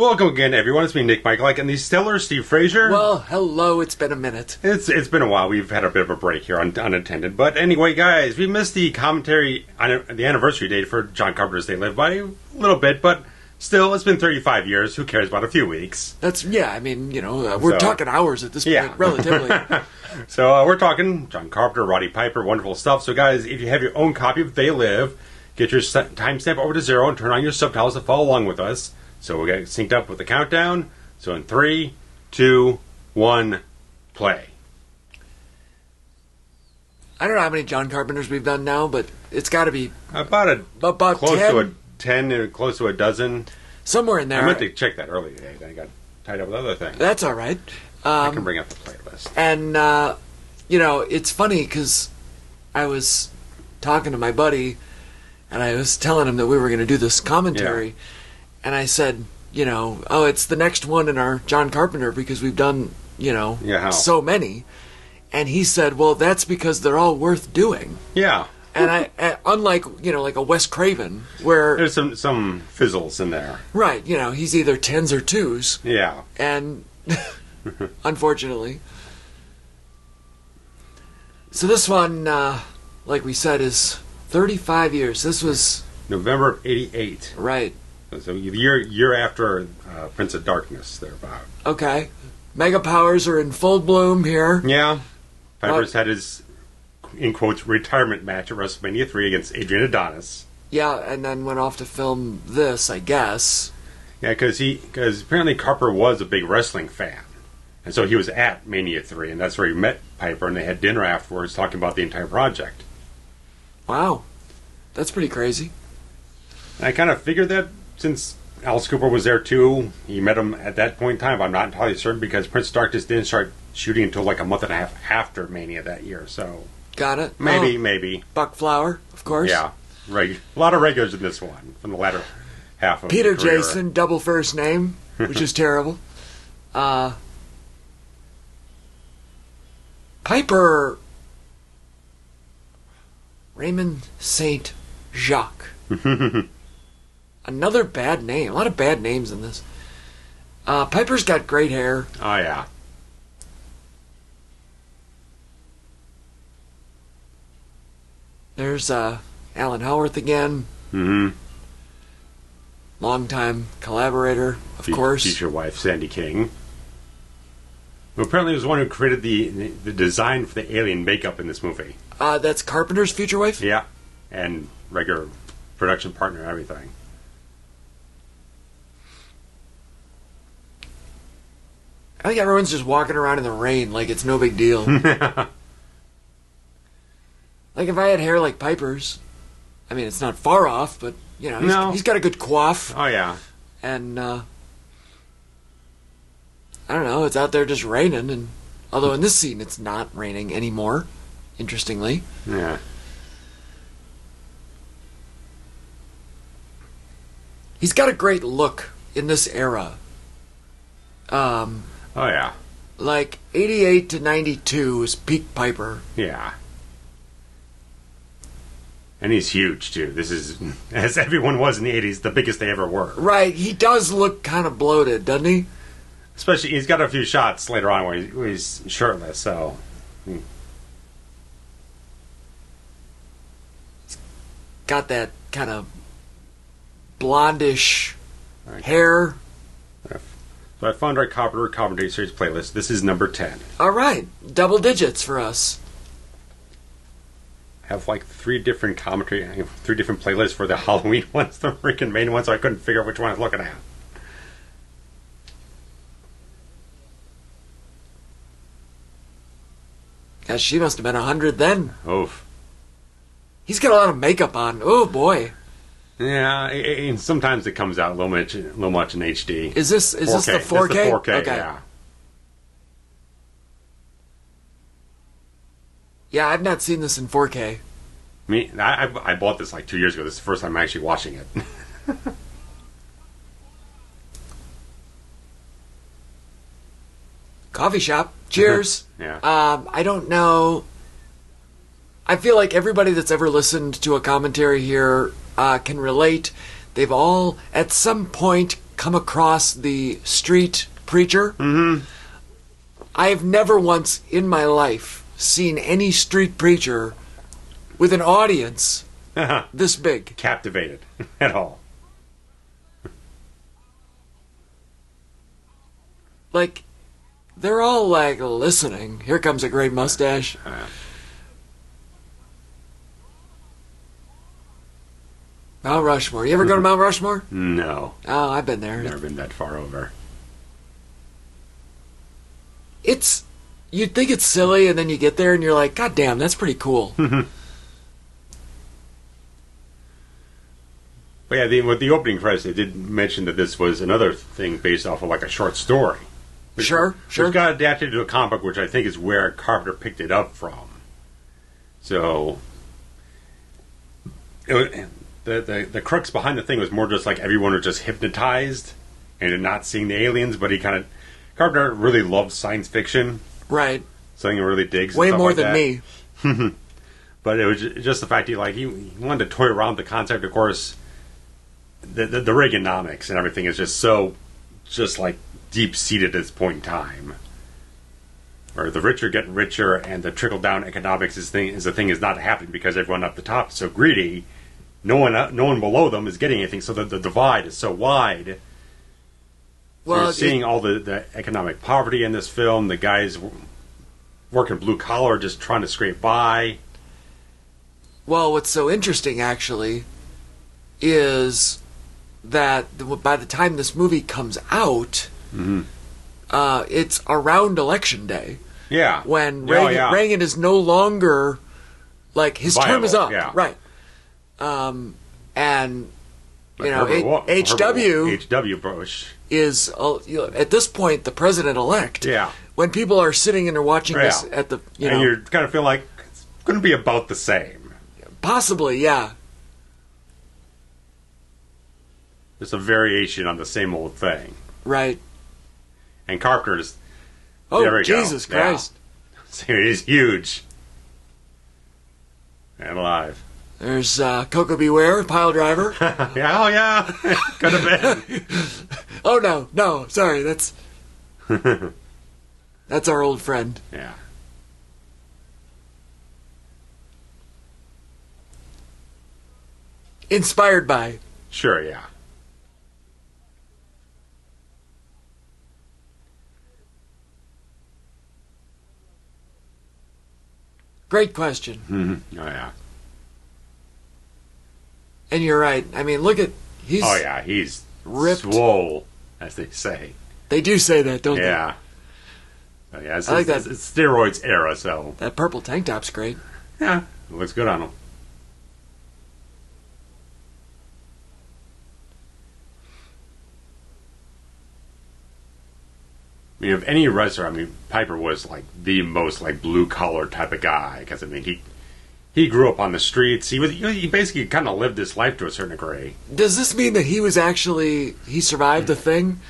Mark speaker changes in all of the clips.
Speaker 1: Welcome again, everyone. It's me, Nick Michalak, and the stellar Steve Frazier.
Speaker 2: Well, hello. It's been a minute.
Speaker 1: It's been a while. We've had a bit of a break here, unattended. But anyway, guys, we missed the commentary on the anniversary date for John Carpenter's They Live by a little bit, but still, it's been 35 years. Who cares about a few weeks?
Speaker 2: We're talking hours at this point, relatively.
Speaker 1: So we're talking John Carpenter, Roddy Piper, wonderful stuff. So, guys, if you have your own copy of They Live, get your timestamp over to 0 and turn on your subtitles to follow along with us. So we'll get synced up with the countdown. So in 3, 2, 1, play.
Speaker 2: I don't know how many John Carpenters we've done now, but it's got to be
Speaker 1: about close
Speaker 2: 10?
Speaker 1: to a 10 and close to a dozen.
Speaker 2: Somewhere in there.
Speaker 1: I meant to check that earlier today. Then I got tied up with other things.
Speaker 2: That's all right.
Speaker 1: I can bring up the playlist.
Speaker 2: And it's funny because I was talking to my buddy, and I was telling him that we were going to do this commentary. Yeah. And I said, it's the next one in our John Carpenter because we've done, so many. And he said, well, that's because they're all worth doing.
Speaker 1: Yeah.
Speaker 2: And unlike, like a Wes Craven, where...
Speaker 1: There's some fizzles in there.
Speaker 2: Right, he's either 10s or 2s.
Speaker 1: Yeah.
Speaker 2: And, unfortunately. So this one, like we said, is 35 years. This was...
Speaker 1: November of 88.
Speaker 2: Right.
Speaker 1: So year after Prince of Darkness, thereabout.
Speaker 2: Okay. Mega powers are in full bloom here.
Speaker 1: Yeah. Piper's had his, in quotes, retirement match at WrestleMania 3 against Adrian Adonis.
Speaker 2: Yeah, and then went off to film this, I guess.
Speaker 1: Yeah, because apparently Carper was a big wrestling fan. And so he was at Mania 3, and that's where he met Piper, and they had dinner afterwards talking about the entire project.
Speaker 2: Wow. That's pretty crazy.
Speaker 1: And I kind of figured that since Alice Cooper was there too, he met him at that point in time. I'm not entirely certain because Prince of Darkness didn't start shooting until like a month and a half after Mania that year. So
Speaker 2: got it.
Speaker 1: Maybe.
Speaker 2: Buck Flower, of course.
Speaker 1: Yeah, right. A lot of regulars in this one from the latter half of
Speaker 2: Peter
Speaker 1: the career.
Speaker 2: Jason, double first name, which is terrible. Piper Raymond Saint Jacques. Another bad name. A lot of bad names in this. Piper's got great hair.
Speaker 1: Oh, yeah.
Speaker 2: There's Alan Howarth again.
Speaker 1: Mm-hmm.
Speaker 2: Longtime collaborator, of course.
Speaker 1: Future wife, Sandy King. Who apparently was the one who created the design for the alien makeup in this movie.
Speaker 2: That's Carpenter's future wife?
Speaker 1: Yeah. And regular production partner and everything.
Speaker 2: I think everyone's just walking around in the rain like it's no big deal. Like if I had hair like Piper's, I mean, it's not far off, but, he's got a good coif.
Speaker 1: Oh, yeah.
Speaker 2: And, I don't know, it's out there just raining, and although in this scene it's not raining anymore, interestingly.
Speaker 1: Yeah.
Speaker 2: He's got a great look in this era.
Speaker 1: Oh, yeah.
Speaker 2: Like, 88 to 92 is peak Piper.
Speaker 1: Yeah. And he's huge, too. This is, as everyone was in the 80s, the biggest they ever were.
Speaker 2: Right. He does look kind of bloated, doesn't he?
Speaker 1: Especially, he's got a few shots later on where he's shirtless, so...
Speaker 2: He's got that kind of blondish hair.
Speaker 1: So I found our Carpenter series playlist. This is number 10.
Speaker 2: All right. Double digits for us.
Speaker 1: I have like three different playlists for the Halloween ones, the freaking main ones, so I couldn't figure out which one I was looking at.
Speaker 2: Gosh, she must have been 100 then.
Speaker 1: Oof.
Speaker 2: He's got a lot of makeup on. Oh, boy.
Speaker 1: Yeah, and sometimes it comes out a little much in HD.
Speaker 2: Is this the 4K?
Speaker 1: This is the 4K,
Speaker 2: okay.
Speaker 1: Yeah.
Speaker 2: Yeah, I've not seen this in 4K.
Speaker 1: I bought this like 2 years ago. This is the first time I'm actually watching it.
Speaker 2: Coffee shop. Cheers.
Speaker 1: Yeah.
Speaker 2: I don't know. I feel like everybody that's ever listened to a commentary here can relate. They've all, at some point, come across the street preacher.
Speaker 1: Mm-hmm.
Speaker 2: I've never once in my life seen any street preacher with an audience this big.
Speaker 1: Captivated at all.
Speaker 2: Like, they're all like listening. Here comes a great mustache. Mount Rushmore. You ever go to Mount Rushmore?
Speaker 1: No.
Speaker 2: Oh, I've been there.
Speaker 1: Never been that far over.
Speaker 2: You'd think it's silly, and then you get there and you're like, God damn, that's pretty cool.
Speaker 1: But yeah, with the opening credits, they did mention that this was another thing based off of like a short story.
Speaker 2: Sure.
Speaker 1: It got adapted to a comic book, which I think is where Carpenter picked it up from. So, the crux behind the thing was more just like everyone was just hypnotized and not seeing the aliens, but Carpenter really loves science fiction.
Speaker 2: Right.
Speaker 1: Something he really digs.
Speaker 2: Way more
Speaker 1: like
Speaker 2: than
Speaker 1: that.
Speaker 2: me.
Speaker 1: But it was just the fact he wanted to toy around with the concept. Of course, the Reaganomics and everything is just like deep seated at this point in time. Or the rich are getting richer, and the trickle down economics is not happening because everyone up the top is so greedy. No one below them is getting anything, so the divide is so wide.
Speaker 2: Well,
Speaker 1: you're seeing all the economic poverty in this film. The guys working blue collar, just trying to scrape by.
Speaker 2: Well, what's so interesting, actually, is that by the time this movie comes out, it's around Election Day.
Speaker 1: Yeah.
Speaker 2: When Reagan is no longer, like, his term is up.
Speaker 1: Yeah.
Speaker 2: Right. And, H.W.
Speaker 1: Bush
Speaker 2: is, at this point, the president-elect.
Speaker 1: Yeah.
Speaker 2: When people are sitting and they're watching this at the,
Speaker 1: and you kind of feel like it's going to be about the same.
Speaker 2: Possibly, yeah.
Speaker 1: It's a variation on the same old thing.
Speaker 2: Right.
Speaker 1: And Carpenter's...
Speaker 2: Oh, Jesus Christ.
Speaker 1: Yeah. He's huge. And alive.
Speaker 2: There's Coco Beware, Pile Driver.
Speaker 1: yeah. Could have been.
Speaker 2: Oh, no. Sorry, that's our old friend.
Speaker 1: Yeah.
Speaker 2: Inspired by.
Speaker 1: Sure, yeah.
Speaker 2: Great question.
Speaker 1: Oh, yeah.
Speaker 2: And you're right. I mean, look at...
Speaker 1: he's
Speaker 2: ripped.
Speaker 1: Swole, as they say.
Speaker 2: They do say that, don't they?
Speaker 1: Yeah. Oh, yeah,
Speaker 2: I like that.
Speaker 1: It's steroids era, so...
Speaker 2: That purple tank top's great.
Speaker 1: Yeah, it looks good on him. I mean, of any wrestler, Piper was like the most like blue collar type of guy because he grew up on the streets. He basically kind of lived this life to a certain degree.
Speaker 2: Does this mean that he survived the thing?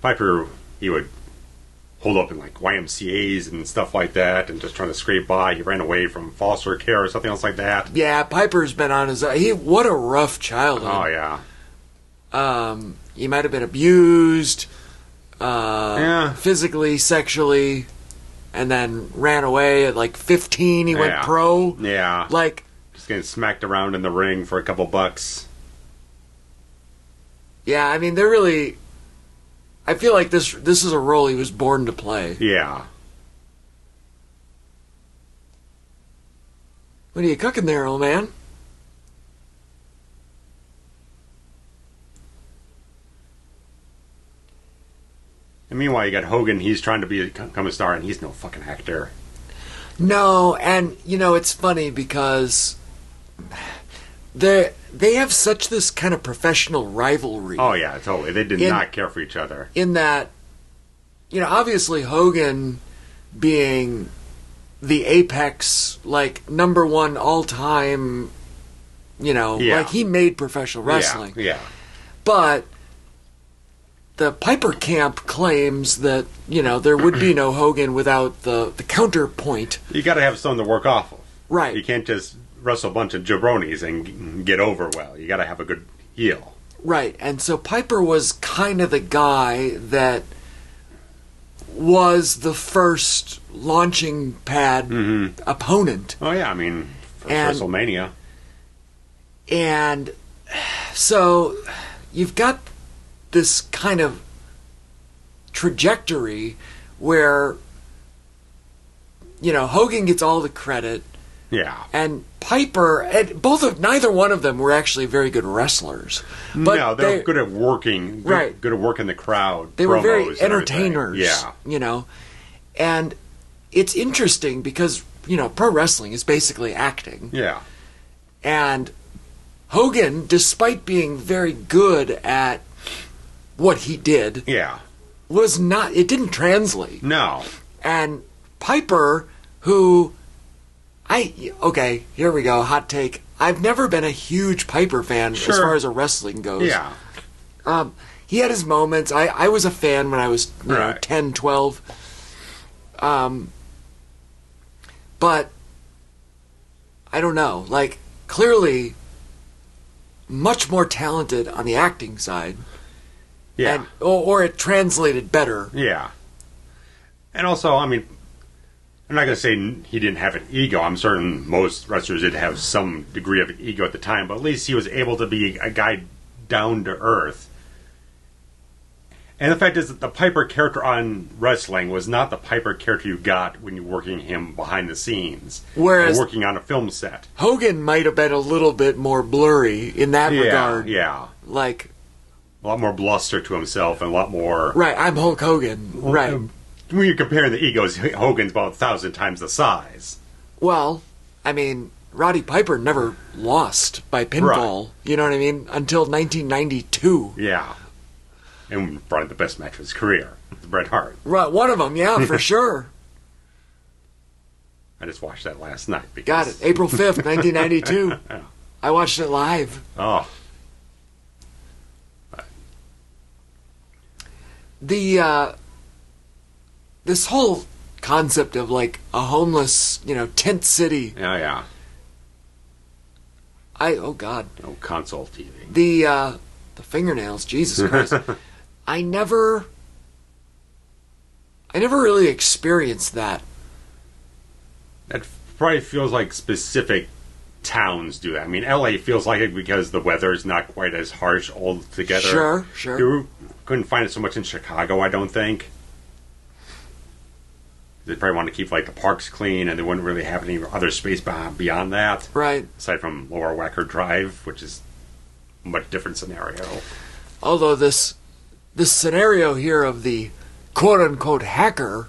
Speaker 1: Piper, he would hold up in like YMCA's and stuff like that, and just trying to scrape by. He ran away from foster care or something else like that.
Speaker 2: Yeah, Piper's been on his. What a rough childhood.
Speaker 1: Oh yeah.
Speaker 2: He might have been abused, physically, sexually, and then ran away at like 15. He went pro.
Speaker 1: Yeah.
Speaker 2: Like,
Speaker 1: just getting smacked around in the ring for a couple bucks.
Speaker 2: Yeah, they're really... I feel like this is a role he was born to play.
Speaker 1: Yeah.
Speaker 2: What are you cooking there, old man?
Speaker 1: And meanwhile, you got Hogan. He's trying to become a star, and he's no fucking actor.
Speaker 2: No, and, it's funny because... They have such this kind of professional rivalry.
Speaker 1: Oh, yeah, totally. They did not care for each other.
Speaker 2: In that, obviously Hogan being the apex, like, number one all-time, like, he made professional wrestling.
Speaker 1: Yeah.
Speaker 2: But the Piper camp claims that, there would be no Hogan without the counterpoint.
Speaker 1: You got to have someone to work off of.
Speaker 2: Right.
Speaker 1: You can't just wrestle a bunch of jabronis and get over well. You got to have a good heel.
Speaker 2: Right, and so Piper was kind of the guy that was the first launching pad opponent.
Speaker 1: Oh, yeah, I mean, for WrestleMania.
Speaker 2: And so you've got this kind of trajectory where, you know, Hogan gets all the credit.
Speaker 1: Yeah.
Speaker 2: And Piper, and neither one of them were actually very good wrestlers. But
Speaker 1: no, they were good at working.
Speaker 2: Right.
Speaker 1: Good at working the crowd.
Speaker 2: They were very entertainers.
Speaker 1: Yeah.
Speaker 2: You know. And it's interesting because, you know, pro wrestling is basically acting.
Speaker 1: Yeah.
Speaker 2: And Hogan, despite being very good at what he did, was not, it didn't translate.
Speaker 1: No.
Speaker 2: And Piper, who, okay, here we go, hot take. I've never been a huge Piper fan as far as wrestling goes.
Speaker 1: Yeah.
Speaker 2: He had his moments. I was a fan when I was 10, 12. But I don't know. Like, clearly much more talented on the acting side.
Speaker 1: Yeah.
Speaker 2: And, or it translated better.
Speaker 1: Yeah. And also, I mean, I'm not going to say he didn't have an ego. I'm certain most wrestlers did have some degree of ego at the time, but at least he was able to be a guy down to earth. And the fact is that the Piper character on wrestling was not the Piper character you got when you're working him behind the scenes.
Speaker 2: Whereas
Speaker 1: or working on a film set.
Speaker 2: Hogan might have been a little bit more blurry in that regard.
Speaker 1: Yeah.
Speaker 2: Like,
Speaker 1: a lot more bluster to himself and a lot more...
Speaker 2: Right, I'm Hulk Hogan. Right.
Speaker 1: When you're comparing the egos, Hogan's about 1,000 times the size.
Speaker 2: Well, I mean, Roddy Piper never lost by pinfall. Right. You know what I mean? Until 1992.
Speaker 1: Yeah. And probably the best match of his career, Bret Hart.
Speaker 2: Right, one of them, yeah, for sure.
Speaker 1: I just watched that last night. Because...
Speaker 2: Got it. April 5th, 1992. Yeah. I watched it live.
Speaker 1: Oh.
Speaker 2: This whole concept of, like, a homeless, you know, tent city.
Speaker 1: Oh, yeah.
Speaker 2: Oh, God.
Speaker 1: No console TV.
Speaker 2: The fingernails, Jesus Christ. I never really experienced that.
Speaker 1: That probably feels like specific towns do that. I mean, LA feels like it because the weather is not quite as harsh altogether.
Speaker 2: Sure.
Speaker 1: You couldn't find it so much in Chicago, I don't think. They probably want to keep, like, the parks clean, and they wouldn't really have any other space beyond that.
Speaker 2: Right.
Speaker 1: Aside from Lower Wacker Drive, which is a much different scenario.
Speaker 2: Although this scenario here of the quote-unquote hacker,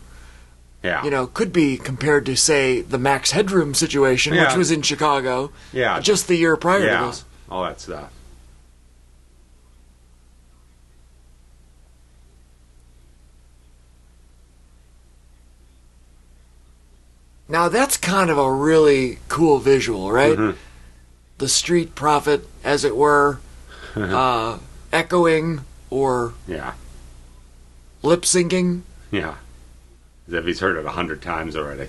Speaker 2: you know, could be compared to, say, the Max Headroom situation, which was in Chicago just the year prior to this.
Speaker 1: All that stuff.
Speaker 2: Now, that's kind of a really cool visual, right? Mm-hmm. The street prophet, as it were, echoing or lip-syncing.
Speaker 1: Yeah. As if he's heard it 100 times already.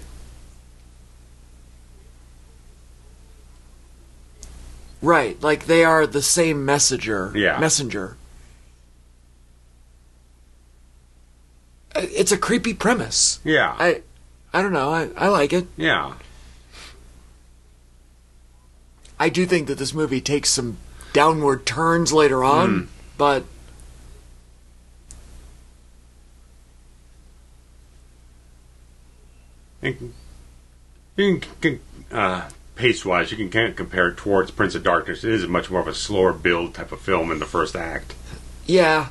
Speaker 2: Right, like they are the same messenger. It's a creepy premise.
Speaker 1: Yeah.
Speaker 2: I don't know. I like it.
Speaker 1: Yeah.
Speaker 2: I do think that this movie takes some downward turns later on, but
Speaker 1: pace-wise, you can kind of compare it towards Prince of Darkness. It is much more of a slower build type of film in the first act.
Speaker 2: Yeah.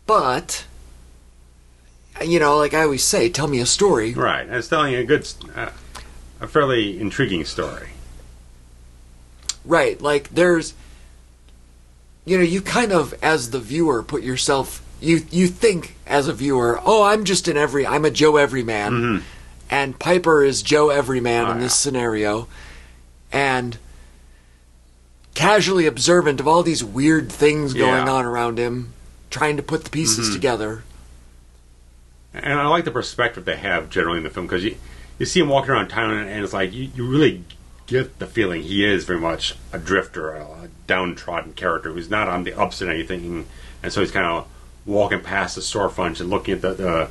Speaker 2: But, you know, like I always say, tell me a story.
Speaker 1: Right. It's telling you a fairly intriguing story.
Speaker 2: Right. Like there's, you know, you kind of, as the viewer, put yourself, you think as a viewer, oh, I'm a Joe Everyman. Mm-hmm. And Piper is Joe Everyman in this scenario. And casually observant of all these weird things going
Speaker 1: Yeah.
Speaker 2: on around him, trying to put the pieces together.
Speaker 1: And I like the perspective they have generally in the film, because you see him walking around town, and it's like you really get the feeling he is very much a drifter, a downtrodden character who's not on the ups and anything, and so he's kind of walking past the storefronts and looking at the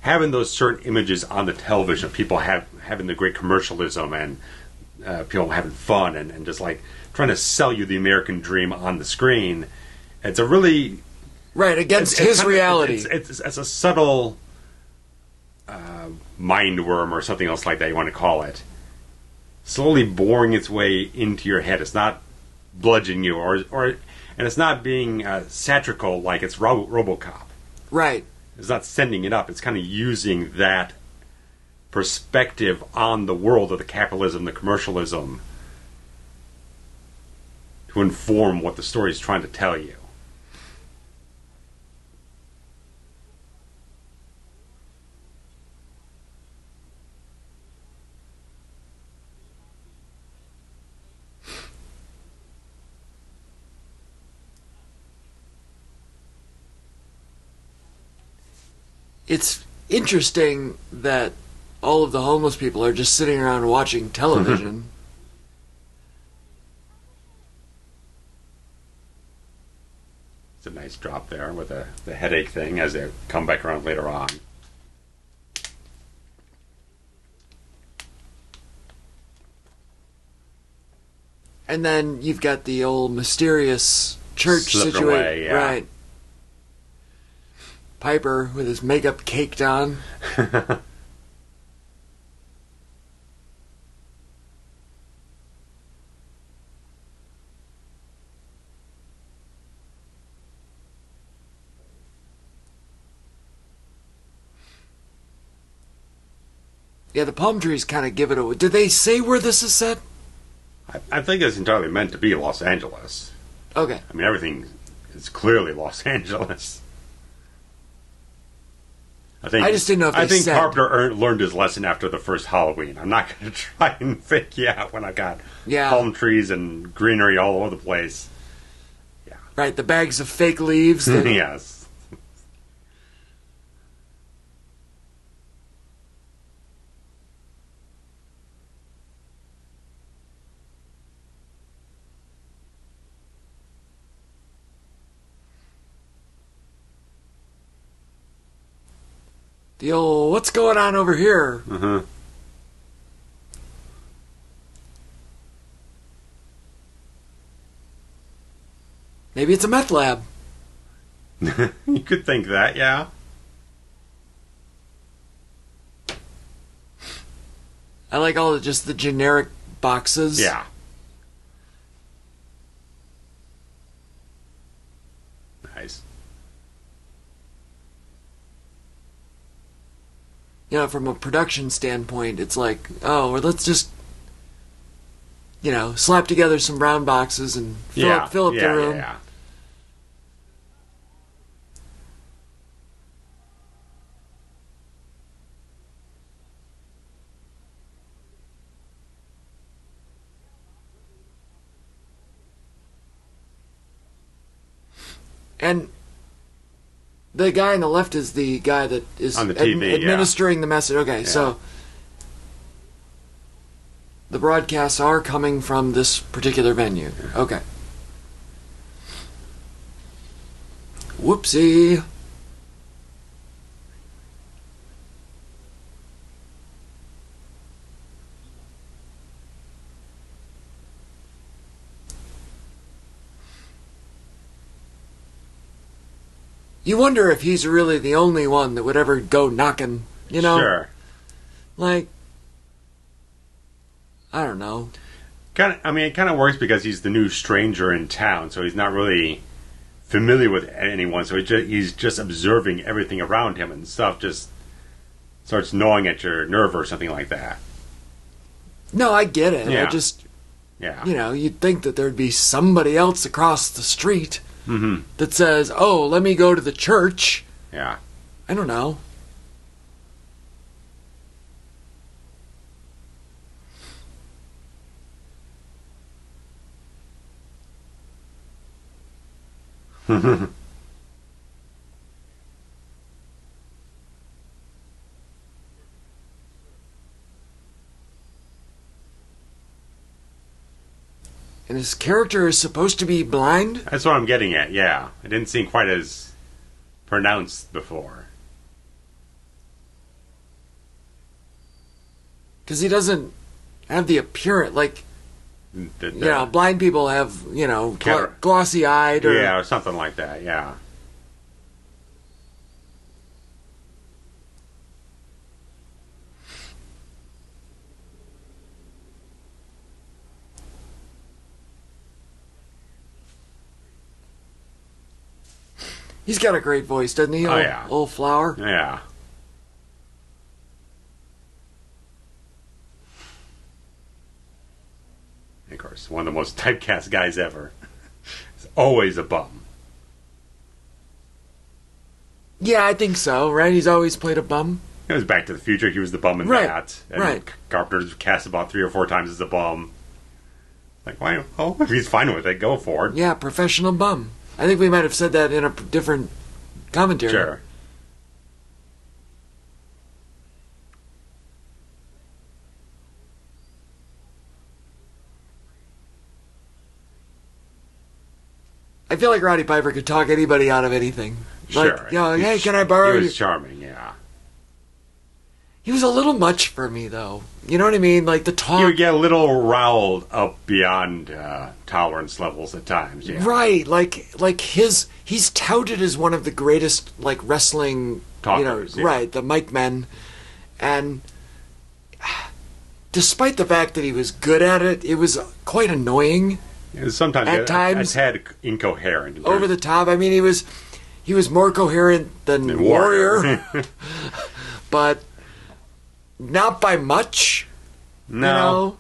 Speaker 1: having those certain images on the television of people having the great commercialism and people having fun and just like trying to sell you the American dream on the screen. It's a really
Speaker 2: Right, against his reality.
Speaker 1: It's a subtle mind worm or something else like that you want to call it, slowly boring its way into your head. It's not bludgeoning you, and it's not being satirical like it's RoboCop.
Speaker 2: Right.
Speaker 1: It's not sending it up. It's kind of using that perspective on the world of the capitalism, the commercialism, to inform what the story is trying to tell you.
Speaker 2: It's interesting that all of the homeless people are just sitting around watching television.
Speaker 1: It's a nice drop there with the headache thing as they come back around later on.
Speaker 2: And then you've got the old mysterious church
Speaker 1: Slipping
Speaker 2: situation.
Speaker 1: away, yeah.
Speaker 2: Right. Piper with his makeup caked on. Yeah, the palm trees kind of give it away. Did they say where this is set?
Speaker 1: I think it's entirely meant to be Los Angeles.
Speaker 2: Okay.
Speaker 1: I mean, everything is clearly Los Angeles.
Speaker 2: I just didn't know if they said.
Speaker 1: Carpenter learned his lesson after the first Halloween. I'm not going to try and fake you out when I've got palm trees and greenery all over the place. Yeah.
Speaker 2: Right, the bags of fake leaves. That,
Speaker 1: Yes.
Speaker 2: the old, what's going on over here?
Speaker 1: Uh-huh.
Speaker 2: Maybe it's a meth lab.
Speaker 1: You could think that, yeah.
Speaker 2: I like all just the generic boxes.
Speaker 1: Yeah. Nice.
Speaker 2: You know, from a production standpoint, it's like, oh, well, let's just, slap together some brown boxes and fill up the room.
Speaker 1: Yeah.
Speaker 2: And the guy on the left is the guy that is
Speaker 1: on the TV,
Speaker 2: administering the message. Okay, so the broadcasts are coming from this particular venue. Okay. Whoopsie. You wonder if he's really the only one that would ever go knocking,
Speaker 1: Sure.
Speaker 2: Like, I don't know.
Speaker 1: It kind of works because he's the new stranger in town, so he's not really familiar with anyone, so he's just observing everything around him and stuff just starts gnawing at your nerve or something like that.
Speaker 2: No, I get it.
Speaker 1: Yeah.
Speaker 2: I just,
Speaker 1: Yeah.
Speaker 2: You'd think that there'd be somebody else across the street that says, oh, let me go to the church.
Speaker 1: Yeah.
Speaker 2: I don't know. And his character is supposed to be blind?
Speaker 1: That's what I'm getting at, yeah. It didn't seem quite as pronounced before.
Speaker 2: Because he doesn't have the appearance, like, blind people have, glossy-eyed or...
Speaker 1: Yeah, or something like that, yeah.
Speaker 2: He's got a great voice, doesn't he?
Speaker 1: Oh, yeah.
Speaker 2: Old Flower.
Speaker 1: Yeah. Of course, one of the most typecast guys ever. He's always a bum.
Speaker 2: Yeah, I think so, right? He's always played a bum.
Speaker 1: It was Back to the Future. He was the bum in that. And Carpenter's cast about 3 or 4 times as a bum. Like, why? Oh, if he's fine with it, go for it.
Speaker 2: Yeah, professional bum. I think we might have said that in a different commentary.
Speaker 1: Sure.
Speaker 2: I feel like Roddy Piper could talk anybody out of anything. Like,
Speaker 1: sure.
Speaker 2: Hey, can I borrow you?
Speaker 1: He was charming, yeah.
Speaker 2: He was a little much for me, though. You know what I mean? Like, the talk...
Speaker 1: He would get a little riled up beyond tolerance levels at times, yeah.
Speaker 2: Right, like he's touted as one of the greatest, like, wrestling...
Speaker 1: Talkers, yeah.
Speaker 2: Right, the mic men. And despite the fact that he was good at it, it was quite annoying.
Speaker 1: Sometimes
Speaker 2: at times,
Speaker 1: a tad incoherent.
Speaker 2: Over the top. I mean, he was more coherent than Warrior. But... not by much.
Speaker 1: No.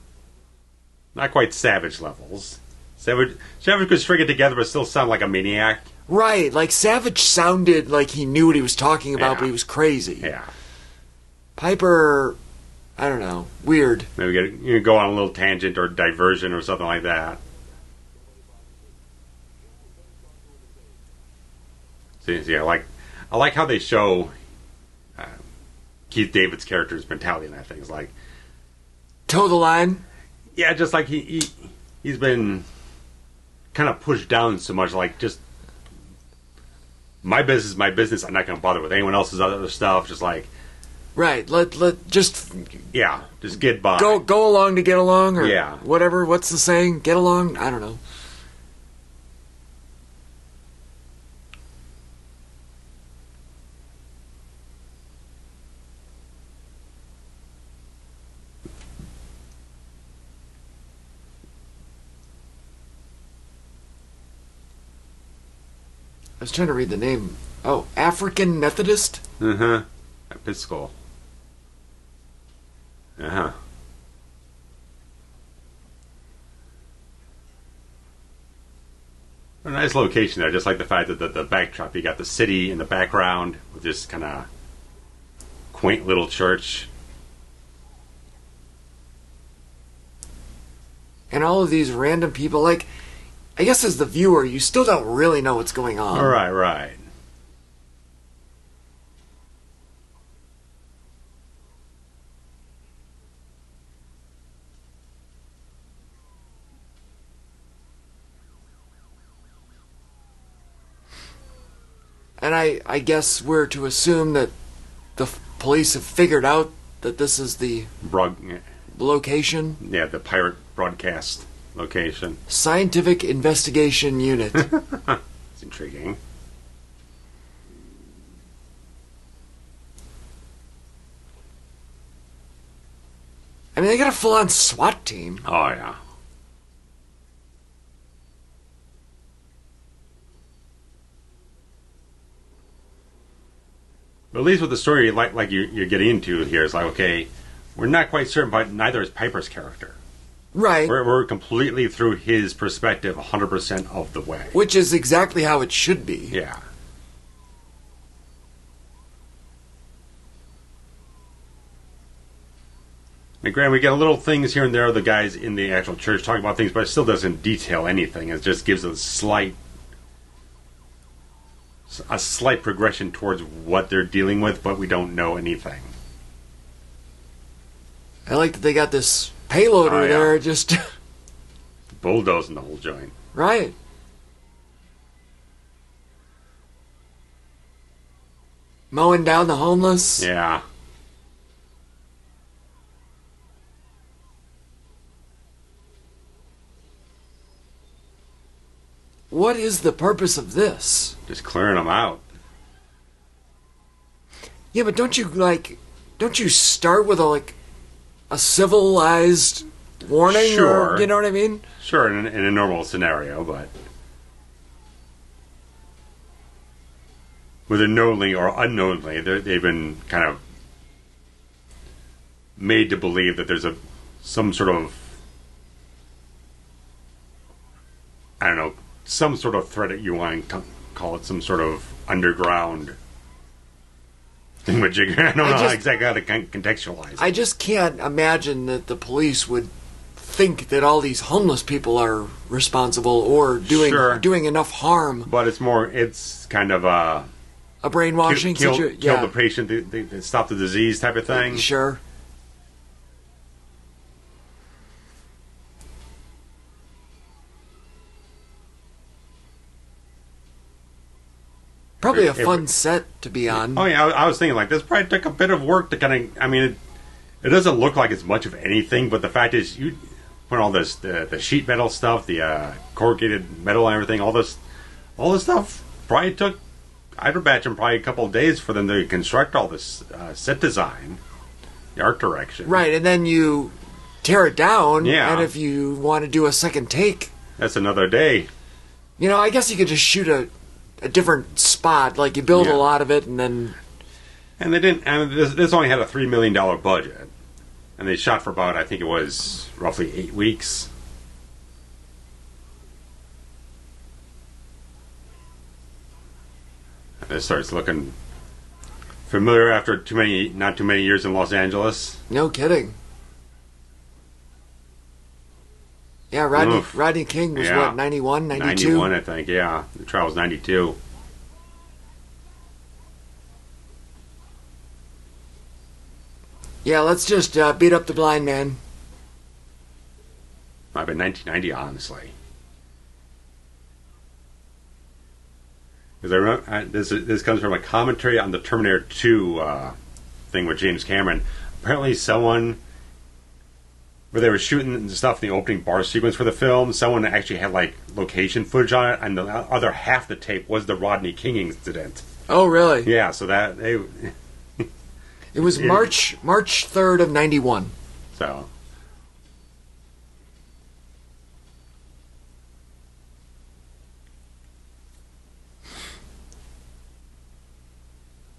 Speaker 1: Not quite Savage levels. Savage could string it together but still sound like a maniac.
Speaker 2: Right, like Savage sounded like he knew what he was talking about, but he was crazy.
Speaker 1: Yeah.
Speaker 2: Piper, I don't know, weird.
Speaker 1: Maybe go on a little tangent or diversion or something like that. See, I like how they show Keith David's character's mentality in that thing. It's like
Speaker 2: toe the line.
Speaker 1: Yeah, just like he's been kind of pushed down so much. Like, just my business is my business. I'm not going to bother with anyone else's other stuff. Just like
Speaker 2: right. Let just
Speaker 1: get by.
Speaker 2: Go along to get along, or
Speaker 1: yeah,
Speaker 2: whatever. What's the saying? Get along. I don't know. I was trying to read the name. Oh, African Methodist?
Speaker 1: Uh-huh. Episcopal. Uh-huh. A nice location there. Just like the fact that the backdrop, you got the city in the background with this kind of quaint little church.
Speaker 2: And all of these random people, like... I guess as the viewer, you still don't really know what's going on.
Speaker 1: Right.
Speaker 2: And I guess we're to assume that the police have figured out that this is the location.
Speaker 1: Yeah, the pirate broadcast location.
Speaker 2: Scientific Investigation Unit.
Speaker 1: It's intriguing.
Speaker 2: I mean, they got a full-on SWAT team.
Speaker 1: Oh, yeah. But at least with the story like you're getting into here, it's like, okay, we're not quite certain, but neither is Piper's character.
Speaker 2: Right.
Speaker 1: We're completely through his perspective 100% of the way.
Speaker 2: Which is exactly how it should be.
Speaker 1: Yeah. And granted, we get little things here and there of the guys in the actual church talking about things, but it still doesn't detail anything. It just gives a slight a slight progression towards what they're dealing with, but we don't know anything.
Speaker 2: I like that they got this payloader there, just
Speaker 1: bulldozing the whole joint.
Speaker 2: Right. Mowing down the homeless.
Speaker 1: Yeah.
Speaker 2: What is the purpose of this?
Speaker 1: Just clearing them out.
Speaker 2: Yeah, but don't you start with a civilized warning?
Speaker 1: Sure.
Speaker 2: Or, you know what I mean?
Speaker 1: Sure, in a normal scenario, but whether knowingly or unknowingly, they've been kind of made to believe that there's some sort of, I don't know, some sort of threat that you want to call it, some sort of underground thingamajig. I don't know exactly how to contextualize it.
Speaker 2: I just can't imagine that the police would think that all these homeless people are responsible or doing enough harm.
Speaker 1: But it's kind of a
Speaker 2: brainwashing situation.
Speaker 1: Kill the patient, they stop the disease type of thing.
Speaker 2: Sure. Probably a fun set to be on.
Speaker 1: Oh yeah, I was thinking this probably took a bit of work to kind of. I mean, it doesn't look like it's much of anything, but the fact is, you put all this the sheet metal stuff, the corrugated metal and everything, all this stuff probably took. I'd imagine probably a couple of days for them to construct all this set design, the art direction.
Speaker 2: Right, and then you tear it down.
Speaker 1: Yeah.
Speaker 2: And if you want to do a second take,
Speaker 1: that's another day.
Speaker 2: You know, I guess you could just shoot a different spot, like you build a lot of it, and then.
Speaker 1: And they didn't. And this only had a $3 million budget, and they shot for about, I think it was roughly 8 weeks. And this starts looking familiar after not too many years in Los Angeles.
Speaker 2: No kidding. Yeah, Rodney King was what, 91, 92?
Speaker 1: 91, I think, yeah. The trial was 92.
Speaker 2: Yeah, let's just beat up the blind man.
Speaker 1: Might have been 1990, honestly. Because I remember, this comes from a commentary on the Terminator 2 thing with James Cameron. Apparently someone, where they were shooting stuff in the opening bar sequence for the film, someone actually had location footage on it, and the other half the tape was the Rodney King incident.
Speaker 2: Oh, really?
Speaker 1: Yeah, so that
Speaker 2: it was March 3rd of 91.
Speaker 1: So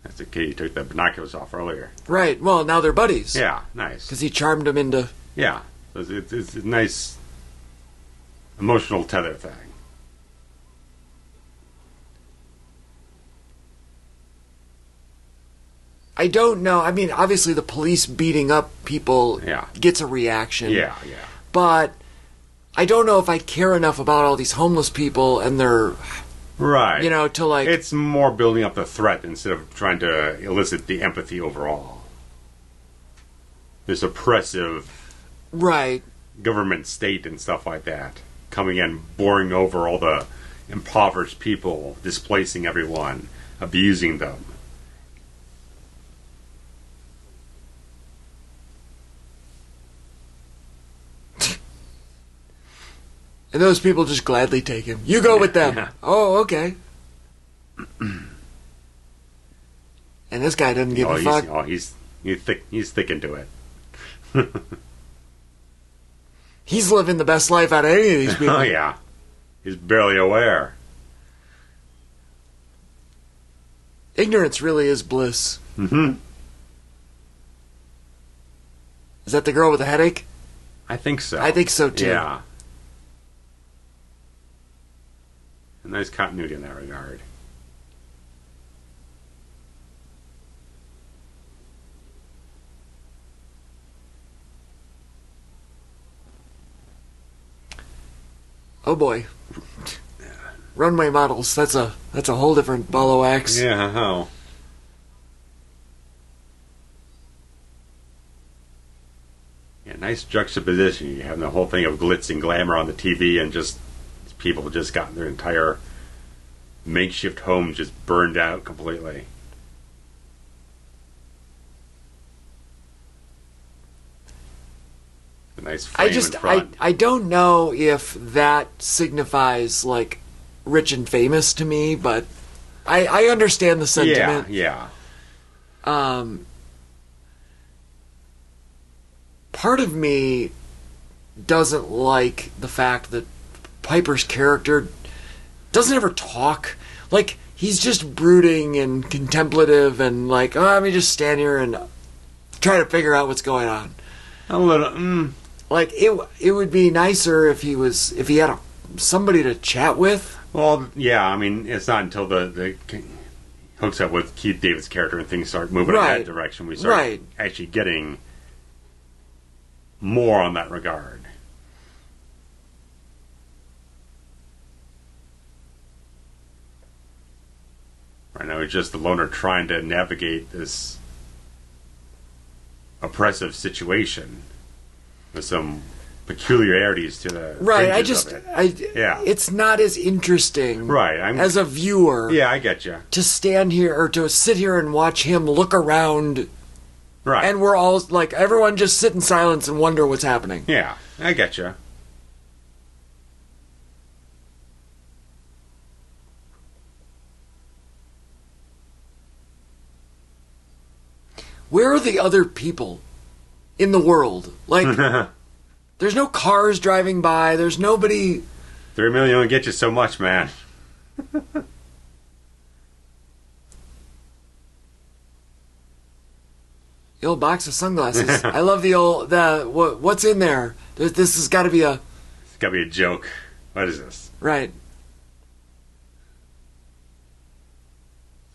Speaker 1: that's the kid he took the binoculars off earlier.
Speaker 2: Right. Well, now they're buddies.
Speaker 1: Yeah, nice.
Speaker 2: Because he charmed him into.
Speaker 1: Yeah, it's a nice emotional tether thing.
Speaker 2: I don't know. I mean, obviously the police beating up people gets a reaction.
Speaker 1: Yeah.
Speaker 2: But I don't know if I care enough about all these homeless people and their...
Speaker 1: Right.
Speaker 2: You know, to
Speaker 1: It's more building up the threat instead of trying to elicit the empathy overall. This oppressive...
Speaker 2: Right.
Speaker 1: Government state and stuff like that. Coming in, boring over all the impoverished people, displacing everyone, abusing them.
Speaker 2: And those people just gladly take him. You go with them.
Speaker 1: Yeah.
Speaker 2: Oh, okay. And this guy doesn't give a fuck.
Speaker 1: He's thick into it.
Speaker 2: He's living the best life out of any of these people.
Speaker 1: Oh, yeah. He's barely aware.
Speaker 2: Ignorance really is bliss.
Speaker 1: Mm-hmm.
Speaker 2: Is that the girl with the headache?
Speaker 1: I think so.
Speaker 2: I think so, too.
Speaker 1: Yeah. A nice continuity in that regard.
Speaker 2: Oh boy. runway models. That's a whole different ball of wax.
Speaker 1: Yeah, how? Yeah, nice juxtaposition. You have the whole thing of glitz and glamour on the TV, and just people just got their entire makeshift home just burned out completely. A nice frame in front.
Speaker 2: I don't know if that signifies like rich and famous to me, but I understand the sentiment.
Speaker 1: Yeah.
Speaker 2: Part of me doesn't like the fact that Piper's character doesn't ever talk. Like, he's just brooding and contemplative and like, oh, let me just stand here and try to figure out what's going on.
Speaker 1: A little,
Speaker 2: Like, it would be nicer if he had somebody to chat with.
Speaker 1: Well, yeah, I mean, it's not until the hooks up with Keith David's character and things start moving in that direction we start actually getting more on that regard. Right now, it's just the loner trying to navigate this oppressive situation with some peculiarities to the
Speaker 2: it's not as interesting as a viewer.
Speaker 1: Yeah, I get you.
Speaker 2: To stand here or to sit here and watch him look around.
Speaker 1: Right.
Speaker 2: And we're all like, everyone just sit in silence and wonder what's happening.
Speaker 1: Yeah, I get you.
Speaker 2: Where are the other people in the world? Like, there's no cars driving by. There's nobody.
Speaker 1: 3 million only get you so much, man.
Speaker 2: The old box of sunglasses. I love what's in there. This has got to be a.
Speaker 1: It's got to be a joke. What is this?
Speaker 2: Right.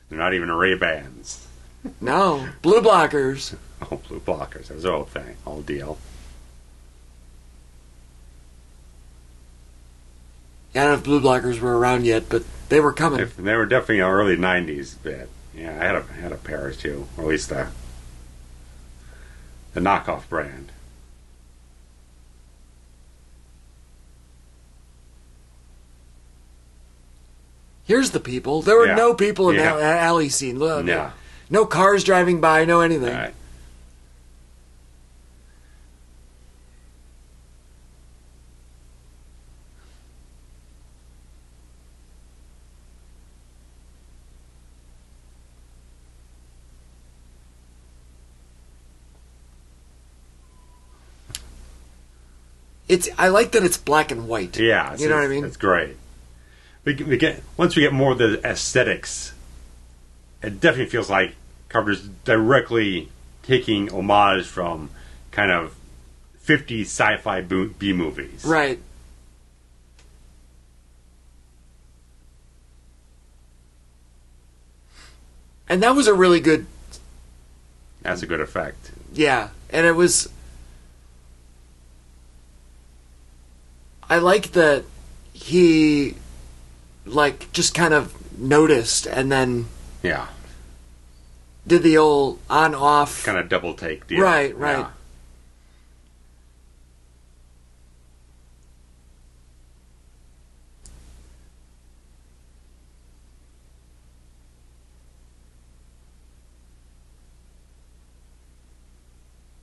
Speaker 1: They're not even Ray-Bans.
Speaker 2: No, blue blockers.
Speaker 1: Oh, blue blockers. That was the whole thing, whole deal.
Speaker 2: Yeah, I don't know if blue blockers were around yet, but they were coming.
Speaker 1: They were definitely early '90s bit. Yeah, I had a pair or two, or at least the knockoff brand.
Speaker 2: Here's the people. There were no people in that alley scene. Look, no cars driving by, no anything.
Speaker 1: Right.
Speaker 2: I like that it's black and white.
Speaker 1: Yeah,
Speaker 2: you know what I mean.
Speaker 1: It's great. Once we get more of the aesthetics, it definitely feels like Carpenter's directly taking homage from kind of 50s sci-fi B movies.
Speaker 2: Right. And that was a really good.
Speaker 1: That's a good effect.
Speaker 2: Yeah, and it was. I like that he, like, just kind of noticed and then did the old on-off
Speaker 1: kind of double take deal.
Speaker 2: Right.
Speaker 1: Yeah.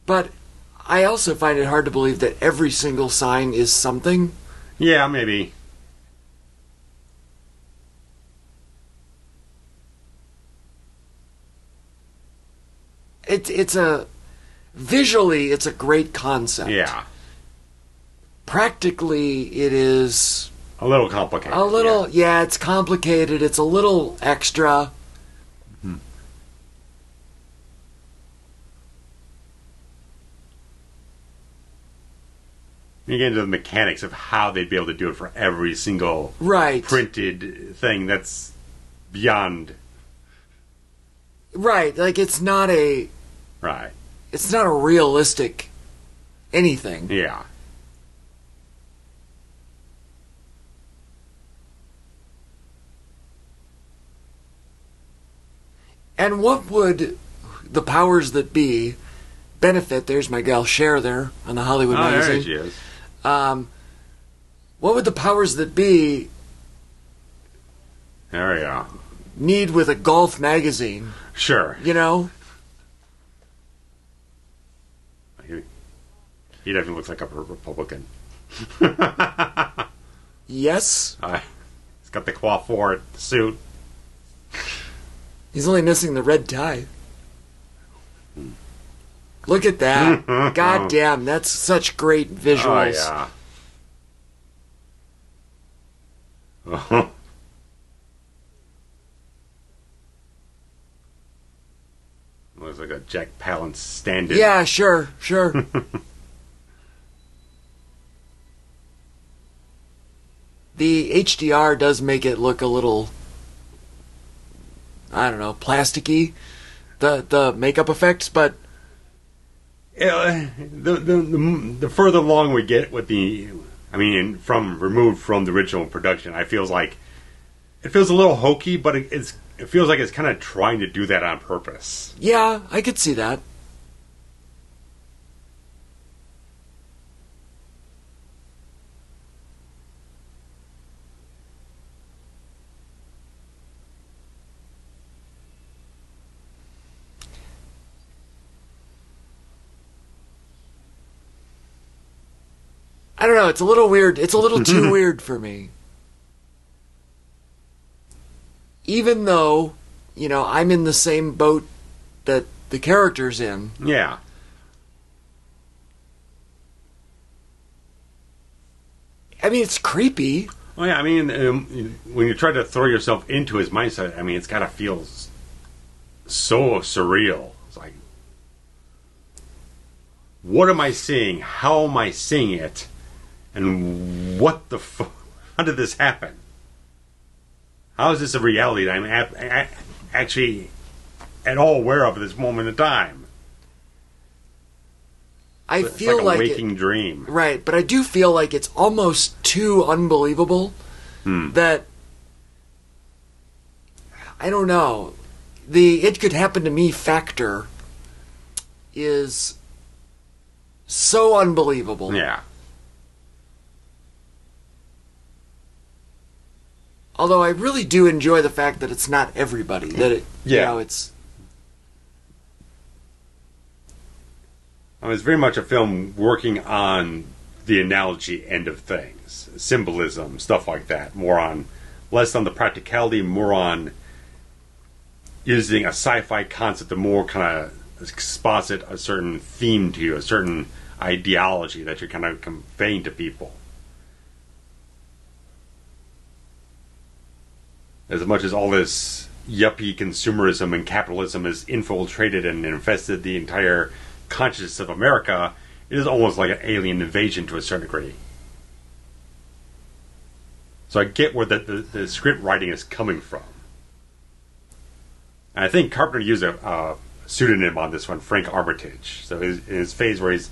Speaker 2: But I also find it hard to believe that every single sign is something.
Speaker 1: Yeah, maybe.
Speaker 2: Visually it's a great concept.
Speaker 1: Yeah.
Speaker 2: Practically it is
Speaker 1: a little complicated.
Speaker 2: It's complicated. It's a little extra.
Speaker 1: Mm-hmm. You get into the mechanics of how they'd be able to do it for every single printed thing. That's beyond.
Speaker 2: Right, like it's not a realistic anything.
Speaker 1: Yeah.
Speaker 2: And what would the powers that be benefit? There's my gal Cher there on the Hollywood magazine.
Speaker 1: There she is.
Speaker 2: What would the powers that be
Speaker 1: There we go.
Speaker 2: need with a golf magazine?
Speaker 1: Sure.
Speaker 2: You know?
Speaker 1: He definitely looks like a Republican.
Speaker 2: Yes.
Speaker 1: He's got the coiffure suit.
Speaker 2: He's only missing the red tie. Look at that. God damn, that's such great visuals.
Speaker 1: Oh, yeah. Looks like a Jack Palance stand-in.
Speaker 2: Yeah, sure. The HDR does make it look a little, I don't know, plasticky, the makeup effects, but
Speaker 1: the further along we get with removed from the original production, it feels a little hokey, but it feels like it's kind of trying to do that on purpose.
Speaker 2: yeah, I could see that. I don't know, it's a little weird. It's a little too weird for me. Even though, I'm in the same boat that the character's in.
Speaker 1: Yeah.
Speaker 2: I mean, it's creepy.
Speaker 1: Well, yeah, when you try to throw yourself into his mindset, it's got to feel so surreal. It's like, what am I seeing? How am I seeing it? And what the fuck? How did this happen? How is this a reality that I'm actually at all aware of at this moment in time?
Speaker 2: I feel
Speaker 1: like a waking dream.
Speaker 2: Right, but I do feel like it's almost too unbelievable that, I don't know, the "it could happen to me" factor is so unbelievable.
Speaker 1: Yeah.
Speaker 2: Although I really do enjoy the fact that it's not everybody. That it's...
Speaker 1: It's very much a film working on the analogy end of things. Symbolism, stuff like that. Less on the practicality, more on using a sci-fi concept to more kind of exposit a certain theme to you, a certain ideology that you're kind of conveying to people. As much as all this yuppie consumerism and capitalism has infiltrated and infested the entire consciousness of America, it is almost like an alien invasion to a certain degree. So I get where the script writing is coming from. And I think Carpenter used a pseudonym on this one, Frank Armitage. So his phase where he's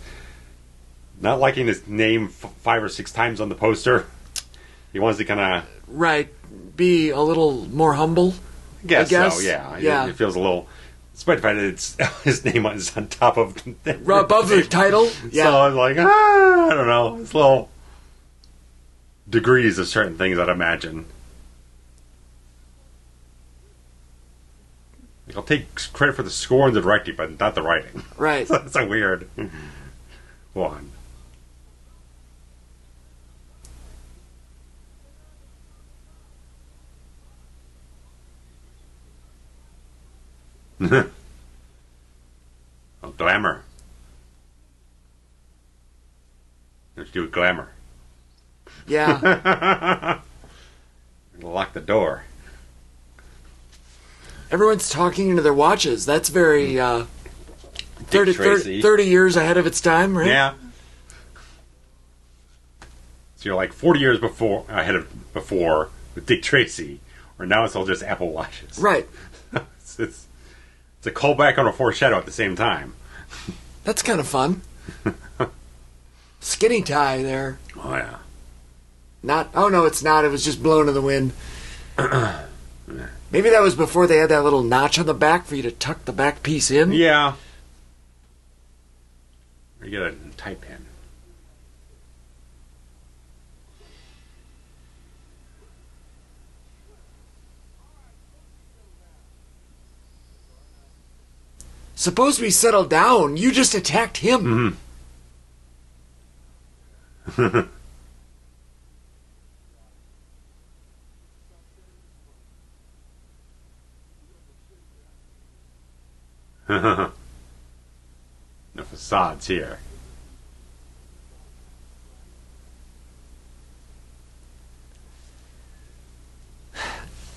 Speaker 1: not liking his name 5 or 6 times on the poster, he wants to kind of...
Speaker 2: Right. Be a little more humble.
Speaker 1: I guess so, yeah. It feels a little... Despite the fact that his name is on top of...
Speaker 2: above the title? Yeah.
Speaker 1: So I'm like, I don't know. It's little degrees of certain things, I'd imagine. I'll take credit for the score and the directing, but not the writing.
Speaker 2: Right.
Speaker 1: So that's a weird one. Oh, glamour. What you do with glamour?
Speaker 2: Yeah.
Speaker 1: Lock the door.
Speaker 2: Everyone's talking into their watches. That's very 30 years ahead of its time, right?
Speaker 1: Yeah. So you're like 40 years ahead of before with Dick Tracy, or now it's all just Apple Watches.
Speaker 2: Right.
Speaker 1: It's a callback on a foreshadow at the same time.
Speaker 2: That's kind of fun. Skinny tie there.
Speaker 1: Oh, yeah.
Speaker 2: Oh, no, it's not. It was just blown in the wind.
Speaker 1: Yeah,
Speaker 2: Maybe that was before they had that little notch on the back for you to tuck the back piece in.
Speaker 1: Yeah. Or you get a tight pin.
Speaker 2: Suppose we settle down. You just attacked him.
Speaker 1: Mm-hmm. No facades here.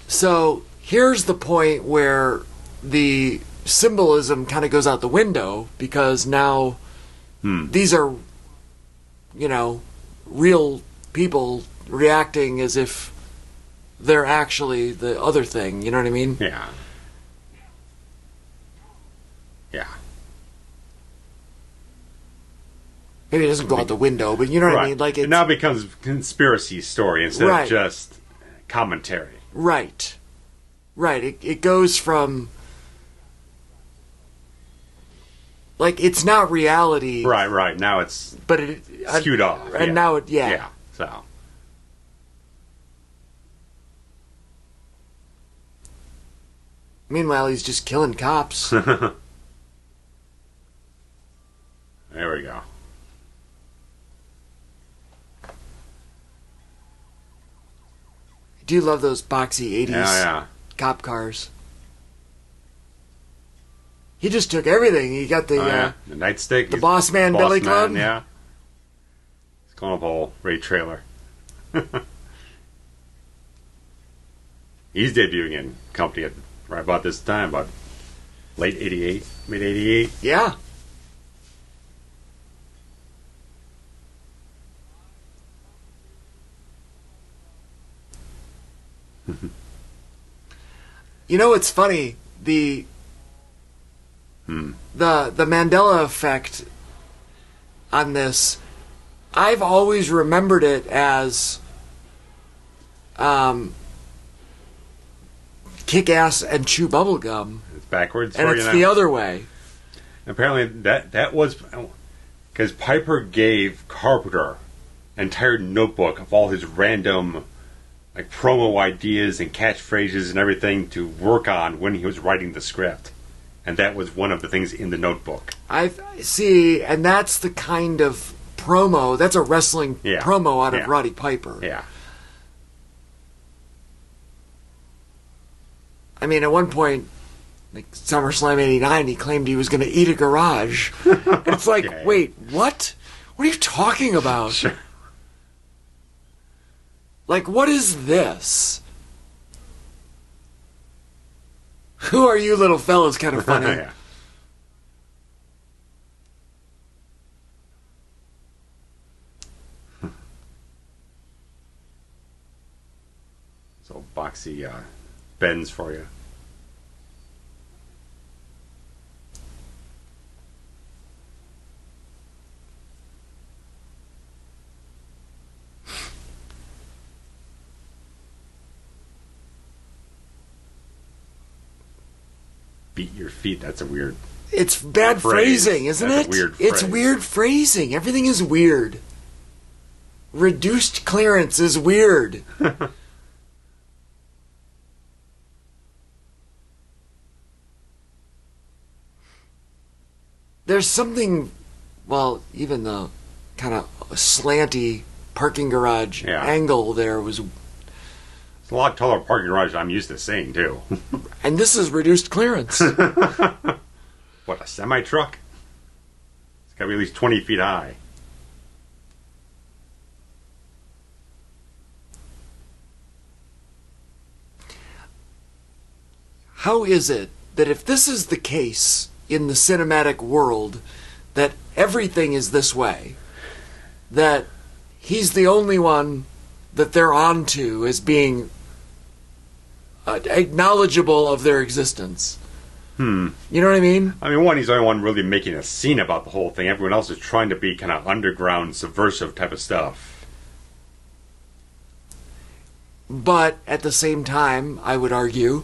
Speaker 2: So here's the point where the symbolism kind of goes out the window, because now these are, you know, real people reacting as if they're actually the other thing. You know what I mean?
Speaker 1: Yeah. Yeah.
Speaker 2: Maybe it doesn't go out the window, but you know what I mean? Like
Speaker 1: it now becomes a conspiracy story instead of just commentary.
Speaker 2: Right. Right. It goes from, like, it's not reality.
Speaker 1: Right. Now it's skewed off.
Speaker 2: And now it,
Speaker 1: Yeah, so.
Speaker 2: Meanwhile, he's just killing cops.
Speaker 1: There we go.
Speaker 2: I do love those boxy 80s cop cars. He just took everything. He got the
Speaker 1: the nightstick,
Speaker 2: the Boss Man Billy Club.
Speaker 1: Yeah, he's going up a whole raid trailer. He's debuting in company at right about this time, about late '88, mid '88.
Speaker 2: Yeah. You know, it's funny, the Mandela effect on this. I've always remembered it as kick ass and chew bubblegum.
Speaker 1: It's backwards,
Speaker 2: and it's the other way.
Speaker 1: Apparently, that was because Piper gave Carpenter an entire notebook of all his random, like, promo ideas and catchphrases and everything to work on when he was writing the script. And that was one of the things in the notebook.
Speaker 2: I see, and that's the kind of promo, that's a wrestling promo out of Roddy Piper.
Speaker 1: Yeah.
Speaker 2: I mean, at one point, like SummerSlam 89, he claimed he was going to eat a garage. It's like, wait, what? What are you talking about?
Speaker 1: Sure.
Speaker 2: Like, what is this? Who are you, little fellas? Kind of funny.
Speaker 1: Yeah. So boxy bends for you. Beat your feet. That's a weird.
Speaker 2: It's bad phrasing, isn't it? It's weird phrasing. Everything is weird. Reduced clearance is weird. There's something, well, even the kind of slanty parking garage angle there was.
Speaker 1: It's a lot taller parking garage than I'm used to seeing, too.
Speaker 2: And this is reduced clearance.
Speaker 1: What, a semi-truck? It's got to be at least 20 feet high.
Speaker 2: How is it that if this is the case in the cinematic world, that everything is this way, that he's the only one that they're onto as being acknowledgeable of their existence? You know what I mean?
Speaker 1: I mean, one, he's the only one really making a scene about the whole thing. Everyone else is trying to be kind of underground, subversive type of stuff.
Speaker 2: But at the same time, I would argue,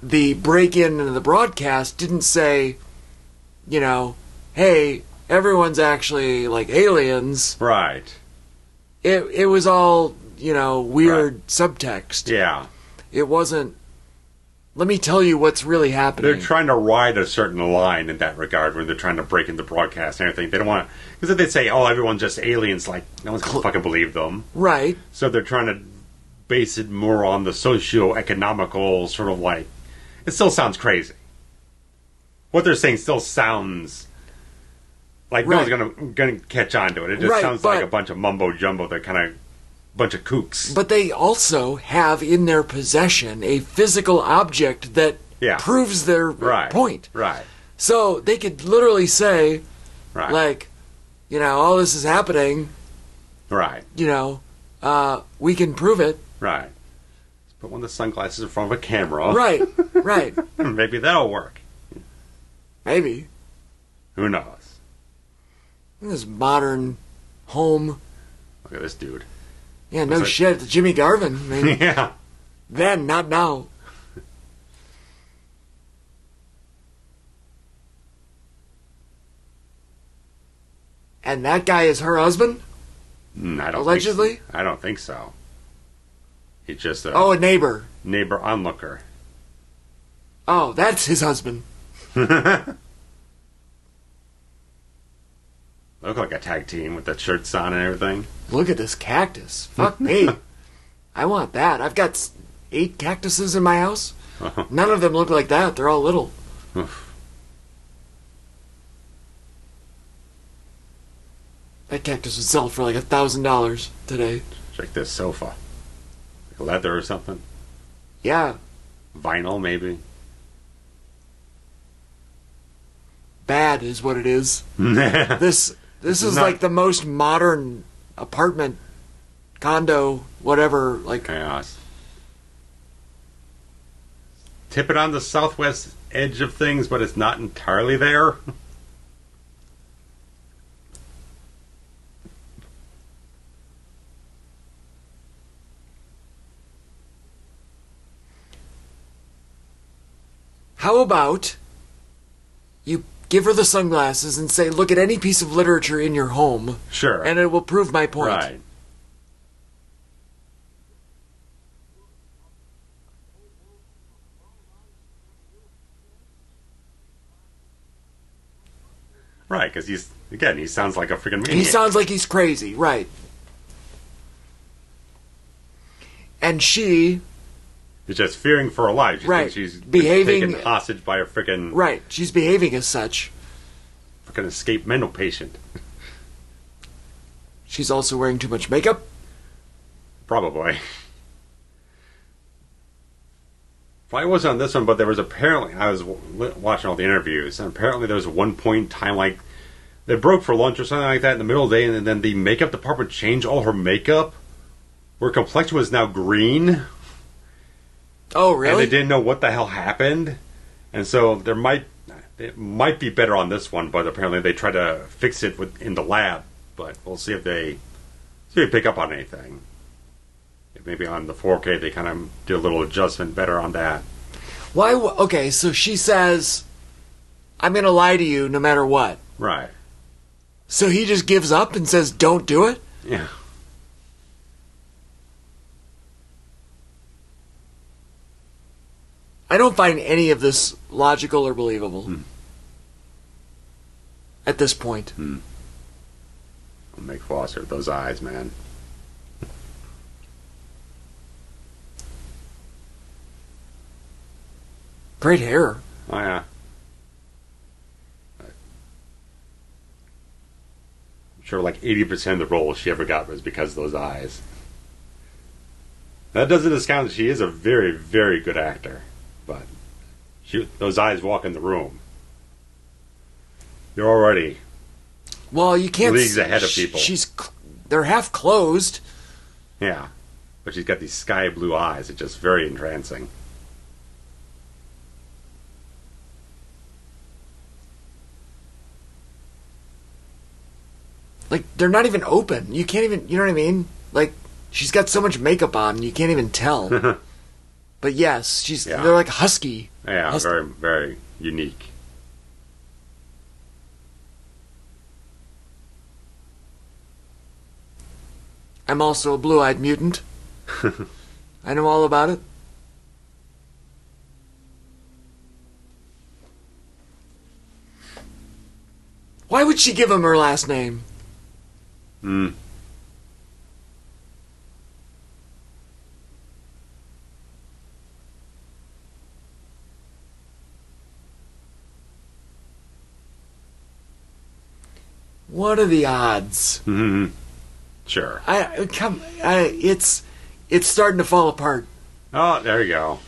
Speaker 2: the break-in into the broadcast didn't say, you know, hey, everyone's actually like aliens.
Speaker 1: Right.
Speaker 2: It was all, you know, weird subtext.
Speaker 1: Yeah.
Speaker 2: It wasn't, let me tell you what's really happening.
Speaker 1: They're trying to ride a certain line in that regard when they're trying to break into broadcast and everything. They don't want to, because if they say, oh, everyone's just aliens, like, no one's going to fucking believe them.
Speaker 2: Right.
Speaker 1: So they're trying to base it more on the socio-economical sort of like, it still sounds crazy. What they're saying still sounds like no one's gonna catch on to it. It just sounds like a bunch of mumbo jumbo. They're kind of bunch of kooks.
Speaker 2: But they also have in their possession a physical object that proves their point.
Speaker 1: Right.
Speaker 2: So they could literally say, like, you know, all this is happening.
Speaker 1: Right.
Speaker 2: You know, we can prove it.
Speaker 1: Right. Let's put one of the sunglasses in front of a camera.
Speaker 2: Right. Right.
Speaker 1: Maybe that'll work.
Speaker 2: Maybe.
Speaker 1: Who knows?
Speaker 2: This modern home.
Speaker 1: Look at this dude.
Speaker 2: Yeah, no shit. Jimmy Garvin. I mean,
Speaker 1: yeah.
Speaker 2: Then, not now. And that guy is her husband?
Speaker 1: I don't
Speaker 2: allegedly?
Speaker 1: Think so. I don't think so. He's just
Speaker 2: a neighbor.
Speaker 1: Neighbor onlooker.
Speaker 2: Oh, that's his husband.
Speaker 1: Look like a tag team with the shirts on and everything.
Speaker 2: Look at this cactus. Fuck me. I want that. I've got 8 cactuses in my house. None of them look like that. They're all little. That cactus would sell for like $1,000 today.
Speaker 1: Check this sofa. Like leather or something?
Speaker 2: Yeah.
Speaker 1: Vinyl, maybe?
Speaker 2: Bad is what it is. This is like the most modern apartment, condo, whatever. Like
Speaker 1: chaos. Tip it on the southwest edge of things, but it's not entirely there.
Speaker 2: How about you give her the sunglasses and say, look at any piece of literature in your home.
Speaker 1: Sure.
Speaker 2: And it will prove my point.
Speaker 1: Right. Right, because he sounds like a freaking maniac.
Speaker 2: He sounds like he's crazy, right. And she...
Speaker 1: is just fearing for her life. She thinks she's behaving taken hostage by a freaking...
Speaker 2: Right, she's behaving as such.
Speaker 1: Freaking escaped mental patient.
Speaker 2: She's also wearing too much makeup?
Speaker 1: Probably. Probably wasn't on this one, but there was apparently... I was watching all the interviews, and apparently there was one point in time, like, they broke for lunch or something like that in the middle of the day, and then the makeup department changed all her makeup. Her complexion was now green.
Speaker 2: Oh, really?
Speaker 1: And they didn't know what the hell happened. And so it might be better on this one, but apparently they tried to fix it in the lab. But we'll see if they pick up on anything. Maybe on the 4K they kind of do a little adjustment better on that.
Speaker 2: Why? Okay, so she says, I'm going to lie to you no matter what.
Speaker 1: Right.
Speaker 2: So he just gives up and says, don't do it?
Speaker 1: Yeah.
Speaker 2: I don't find any of this logical or believable. At this point.
Speaker 1: Make Foster with those eyes, man.
Speaker 2: Great hair.
Speaker 1: Oh, yeah. I'm sure like 80% of the roles she ever got was because of those eyes. That doesn't discount that she is a very, very good actor. But those eyes walk in the room. You're already
Speaker 2: you can't
Speaker 1: leagues ahead of people.
Speaker 2: They're half closed.
Speaker 1: Yeah, but she's got these sky blue eyes. It's just very entrancing.
Speaker 2: Like they're not even open. You can't even. You know what I mean? Like she's got so much makeup on, you can't even tell. But yes, they're like husky.
Speaker 1: Yeah, very, very unique.
Speaker 2: I'm also a blue-eyed mutant. I know all about it. Why would she give him her last name? What are the odds?
Speaker 1: Sure.
Speaker 2: It's starting to fall apart.
Speaker 1: Oh, there you go.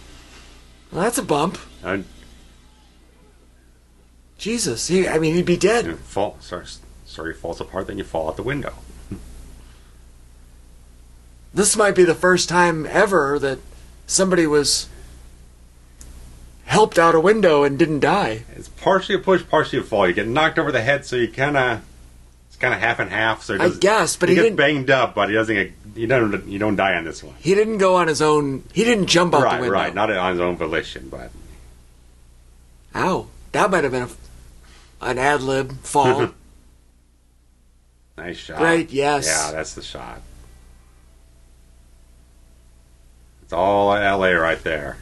Speaker 2: Well, that's a bump. Jesus, he'd be dead.
Speaker 1: Story falls apart, then you fall out the window.
Speaker 2: This might be the first time ever that somebody was helped out a window and didn't die.
Speaker 1: It's partially a push, partially a fall. You get knocked over the head, so it's kind of half and half. So
Speaker 2: I guess, but he
Speaker 1: gets
Speaker 2: didn't
Speaker 1: banged up, but you don't die on this one.
Speaker 2: He didn't go on his own. He didn't jump out the window.
Speaker 1: Right, not on his own volition, but.
Speaker 2: Ow, that might have been an ad lib fall.
Speaker 1: Nice shot.
Speaker 2: Right, yes.
Speaker 1: Yeah, that's the shot. It's all LA right there.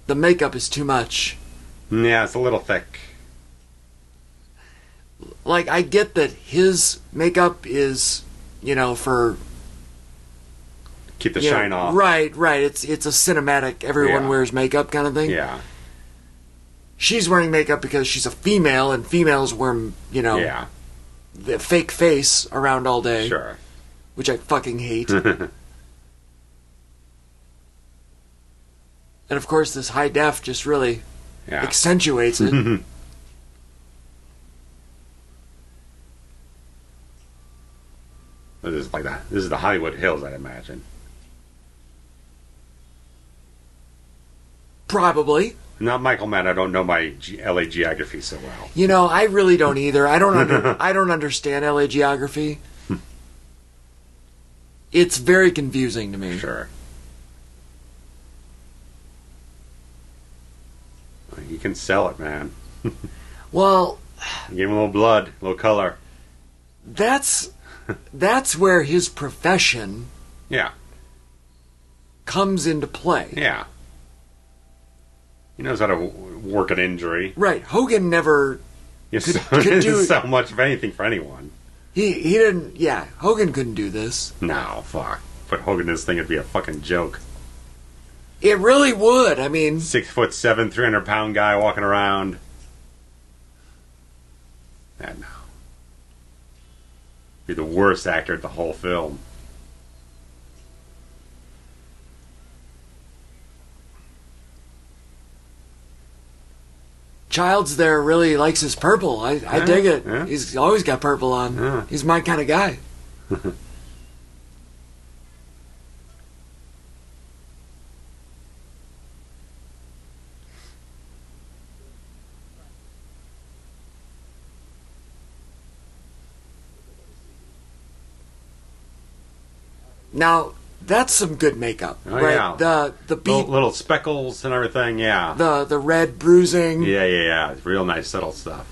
Speaker 2: The makeup is too much.
Speaker 1: Yeah, it's a little thick.
Speaker 2: Like, I get that his makeup is, for...
Speaker 1: Keep the shine off.
Speaker 2: Right. It's a cinematic, everyone wears makeup kind of thing.
Speaker 1: Yeah.
Speaker 2: She's wearing makeup because she's a female, and females wear, the fake face around all day.
Speaker 1: Sure.
Speaker 2: Which I fucking hate. And of course, this high def just really accentuates it.
Speaker 1: This is like that. This is the Hollywood Hills, I'd imagine.
Speaker 2: Probably.
Speaker 1: Not Michael Mann. I don't know my LA geography so well.
Speaker 2: I really don't either. I don't understand LA geography. It's very confusing to me.
Speaker 1: Sure. You can sell it, man.
Speaker 2: Well,
Speaker 1: give him a little blood, a little color.
Speaker 2: That's where his profession comes into play.
Speaker 1: Yeah. He knows how to work an injury.
Speaker 2: Right. Hogan never could do
Speaker 1: so much of anything for anyone.
Speaker 2: He didn't. Yeah, Hogan couldn't do this.
Speaker 1: No, fuck. Put Hogan in this thing, it'd be a fucking joke.
Speaker 2: It really would.
Speaker 1: 6'7", 300-pound guy walking around. No. Be the worst actor at the whole film.
Speaker 2: Childs there really likes his purple. I dig it. Yeah. He's always got purple on. Yeah. He's my kind of guy. Now, that's some good makeup, right?
Speaker 1: Yeah.
Speaker 2: The beat,
Speaker 1: little speckles and everything, yeah.
Speaker 2: The red bruising.
Speaker 1: Yeah. It's real nice, subtle stuff.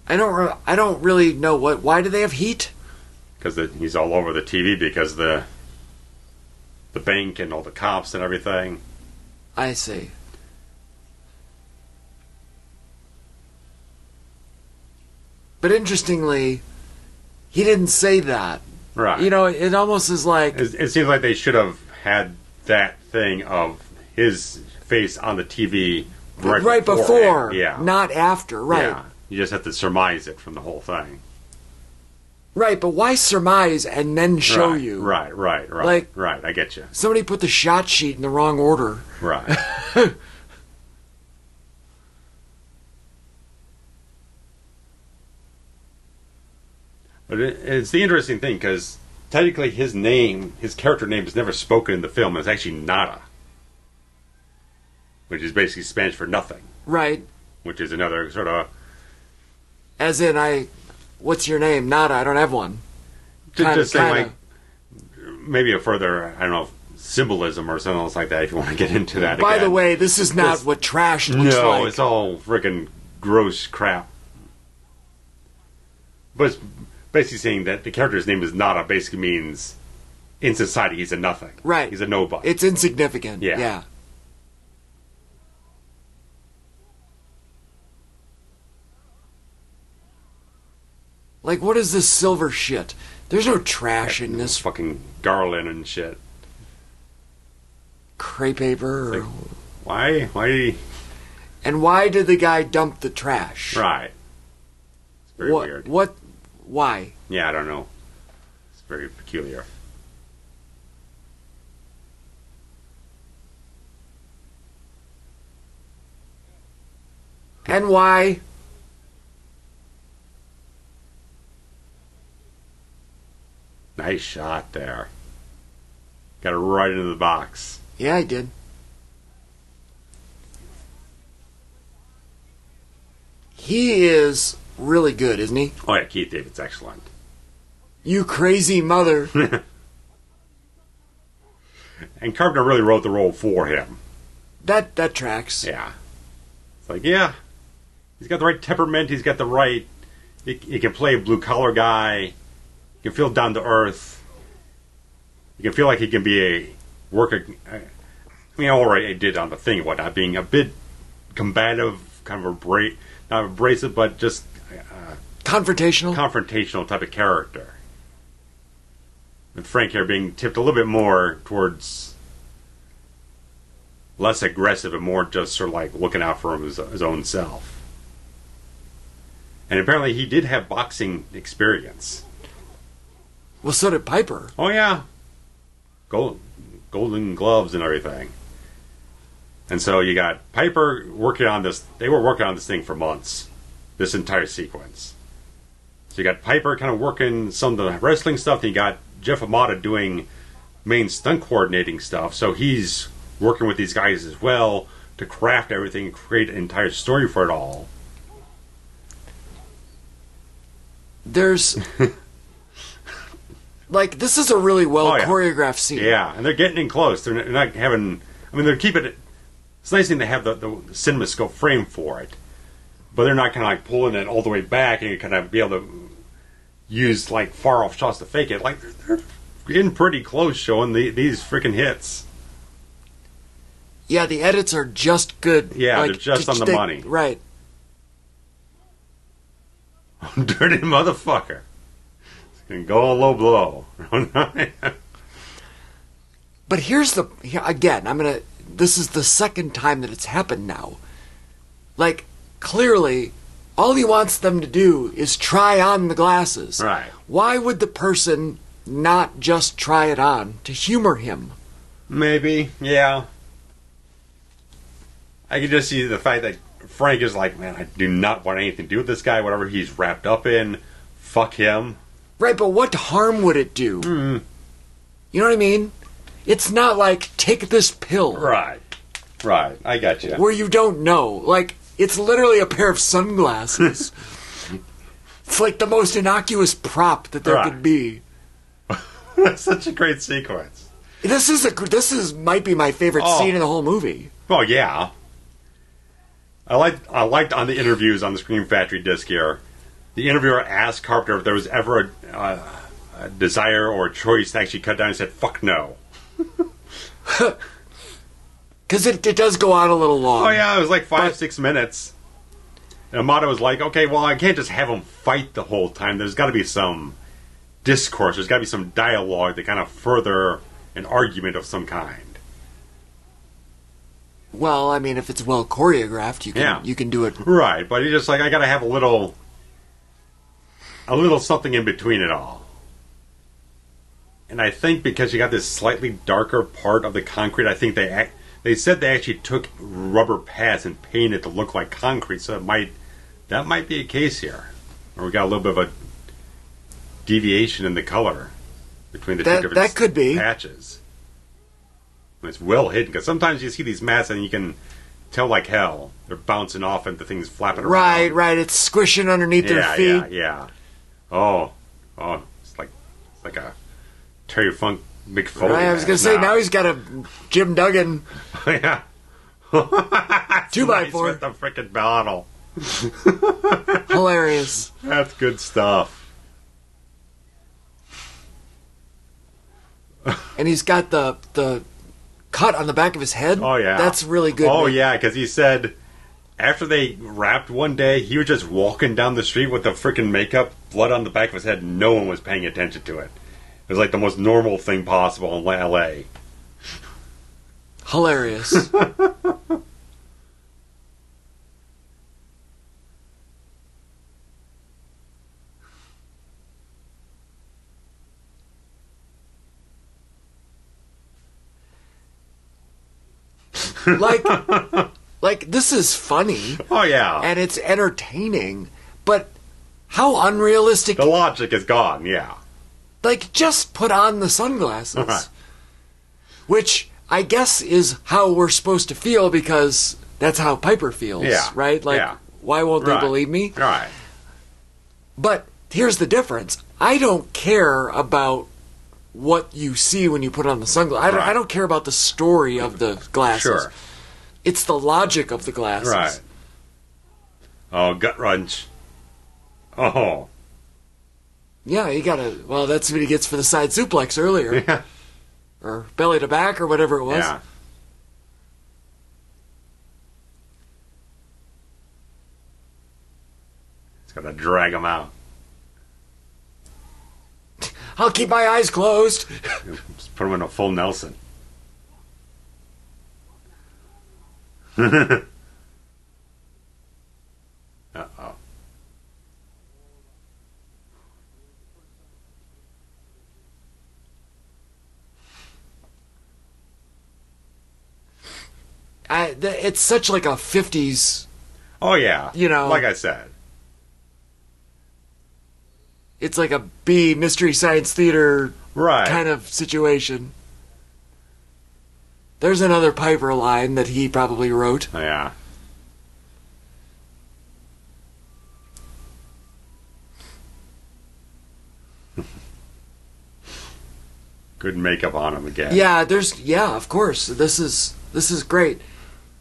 Speaker 2: I don't really know why do they have heat?
Speaker 1: Because he's all over the TV because the bank and all the cops and everything.
Speaker 2: I see. But interestingly, he didn't say that.
Speaker 1: Right.
Speaker 2: It almost is like...
Speaker 1: It seems like they should have had that thing of his face on the TV right before. Yeah.
Speaker 2: Not after, right. Yeah.
Speaker 1: You just have to surmise it from the whole thing.
Speaker 2: Right, but why surmise and then show you?
Speaker 1: Right.
Speaker 2: Like,
Speaker 1: right, I get you.
Speaker 2: Somebody put the shot sheet in the wrong order.
Speaker 1: Right. But it's the interesting thing, because technically his character name is never spoken in the film. It's actually Nada, which is basically Spanish for nothing.
Speaker 2: Right.
Speaker 1: Which is another sort of...
Speaker 2: As in, what's your name? Nada, I don't have one.
Speaker 1: Just saying, like, maybe a further, I don't know, symbolism or something else like that, if you want to get into that.
Speaker 2: By the way, this is not what trash looks like.
Speaker 1: No, it's all freaking gross crap. But it's basically saying that the character's name is Nada basically means, in society, he's a nothing.
Speaker 2: Right.
Speaker 1: He's a nobody.
Speaker 2: It's insignificant. Yeah. Like, what is this silver shit? There's no trash in this.
Speaker 1: Fucking garland and shit.
Speaker 2: Crepe paper.
Speaker 1: Like, why? Why?
Speaker 2: And why did the guy dump the trash?
Speaker 1: Right. It's very weird.
Speaker 2: What? Why?
Speaker 1: Yeah, I don't know. It's very peculiar.
Speaker 2: And why?
Speaker 1: Nice shot there. Got it right into the box.
Speaker 2: Yeah, I did. He is really good, isn't he?
Speaker 1: Oh yeah, Keith David's excellent.
Speaker 2: You crazy mother.
Speaker 1: And Carpenter really wrote the role for him.
Speaker 2: That tracks.
Speaker 1: Yeah. It's like, yeah. He's got the right temperament. He's got the right... He can play a blue-collar guy. You can feel down to earth. You can feel like he can be a worker. I mean, all right, I did on the thing, whatnot, being a bit combative, kind of not abrasive, but just confrontational type of character. With Frank here being tipped a little bit more towards less aggressive and more just sort of like looking out for his own self. And apparently, he did have boxing experience.
Speaker 2: Well, so did Piper.
Speaker 1: Oh, yeah. Golden gloves and everything. And so you got Piper working on this. They were working on this thing for months. This entire sequence. So you got Piper kind of working some of the wrestling stuff. And you got Jeff Amata doing main stunt coordinating stuff. So he's working with these guys as well to craft everything and create an entire story for it all.
Speaker 2: There's... Like, this is a really choreographed scene.
Speaker 1: Yeah, and they're getting in close. They're not having... I mean, they're keeping it... It's nice thing to have the CinemaScope frame for it. But they're not kind of like pulling it all the way back and you kind of be able to use, like, far-off shots to fake it. Like, they're getting pretty close showing these freaking hits.
Speaker 2: Yeah, the edits are just good.
Speaker 1: Yeah,
Speaker 2: like,
Speaker 1: they're just on the money.
Speaker 2: Right.
Speaker 1: Dirty motherfucker. And go a low blow.
Speaker 2: But again, this is the second time that it's happened now. Like, clearly, all he wants them to do is try on the glasses.
Speaker 1: Right.
Speaker 2: Why would the person not just try it on to humor him?
Speaker 1: Maybe, yeah. I could just see the fact that Frank is like, man, I do not want anything to do with this guy, whatever he's wrapped up in. Fuck him.
Speaker 2: Right, but what harm would it do?
Speaker 1: Mm.
Speaker 2: You know what I mean? It's not like, take this pill.
Speaker 1: Right. I got you.
Speaker 2: Where you don't know. Like, it's literally a pair of sunglasses. It's like the most innocuous prop that there could be.
Speaker 1: That's such a great sequence.
Speaker 2: This might be my favorite scene in the whole movie.
Speaker 1: Oh, yeah. I liked on the interviews on the Scream Factory disc here, the interviewer asked Carpenter if there was ever a desire or a choice to actually cut down. He said, fuck no.
Speaker 2: Because it does go on a little long.
Speaker 1: Oh, yeah, it was like 6 minutes. And Amata was like, okay, well, I can't just have them fight the whole time. There's got to be some discourse. There's got to be some dialogue to kind of further an argument of some kind.
Speaker 2: Well, I mean, if it's well choreographed, you can do it.
Speaker 1: Right, but he's just like, I got to have a little something in between it all. And I think because you got this slightly darker part of the concrete, I think they said they actually took rubber pads and painted it to look like concrete, so that might be a case here. Or we got a little bit of a deviation in the color between the two different
Speaker 2: that could be
Speaker 1: patches. And it's well hidden, because sometimes you see these mats and you can tell like hell. They're bouncing off and the thing's flapping around.
Speaker 2: Right. It's squishing underneath their feet.
Speaker 1: Yeah. Oh, it's like a Terry Funk McFoley.
Speaker 2: Right, I was going to say, now he's got a Jim Duggan.
Speaker 1: Yeah.
Speaker 2: 2x4
Speaker 1: with the frickin' bottle.
Speaker 2: Hilarious.
Speaker 1: That's good stuff.
Speaker 2: And he's got the cut on the back of his head.
Speaker 1: Oh, yeah.
Speaker 2: That's really good.
Speaker 1: Oh, yeah, because he said after they wrapped one day, he was just walking down the street with the freaking makeup, blood on the back of his head. No one was paying attention to it. It was like the most normal thing possible in L.A.
Speaker 2: Hilarious. like this is funny.
Speaker 1: Oh yeah,
Speaker 2: and it's entertaining, but how unrealistic.
Speaker 1: The logic is gone. Yeah,
Speaker 2: like just put on the sunglasses,
Speaker 1: right.
Speaker 2: Which I guess is how we're supposed to feel, because that's how Piper feels.
Speaker 1: Yeah,
Speaker 2: right. Like, why won't they believe me?
Speaker 1: Right.
Speaker 2: But here's the difference. I don't care about what you see when you put on the sunglasses. I don't care about the story of the glasses.
Speaker 1: Sure.
Speaker 2: It's the logic of the glasses.
Speaker 1: Right. Oh, gut wrench. Oh.
Speaker 2: Yeah, you gotta... Well, that's what he gets for the side suplex earlier.
Speaker 1: Yeah.
Speaker 2: Or belly to back, or whatever it was.
Speaker 1: Yeah. It's gotta drag him out.
Speaker 2: I'll keep my eyes closed.
Speaker 1: Just put him in a full Nelson. Uh-oh.
Speaker 2: It's such like a 50s...
Speaker 1: Oh, yeah.
Speaker 2: You know...
Speaker 1: Like I said.
Speaker 2: It's like a B Mystery Science Theater
Speaker 1: right.
Speaker 2: kind of situation. There's another Piper line that he probably wrote.
Speaker 1: Oh, yeah. Good makeup on him again.
Speaker 2: Yeah, of course. This is great.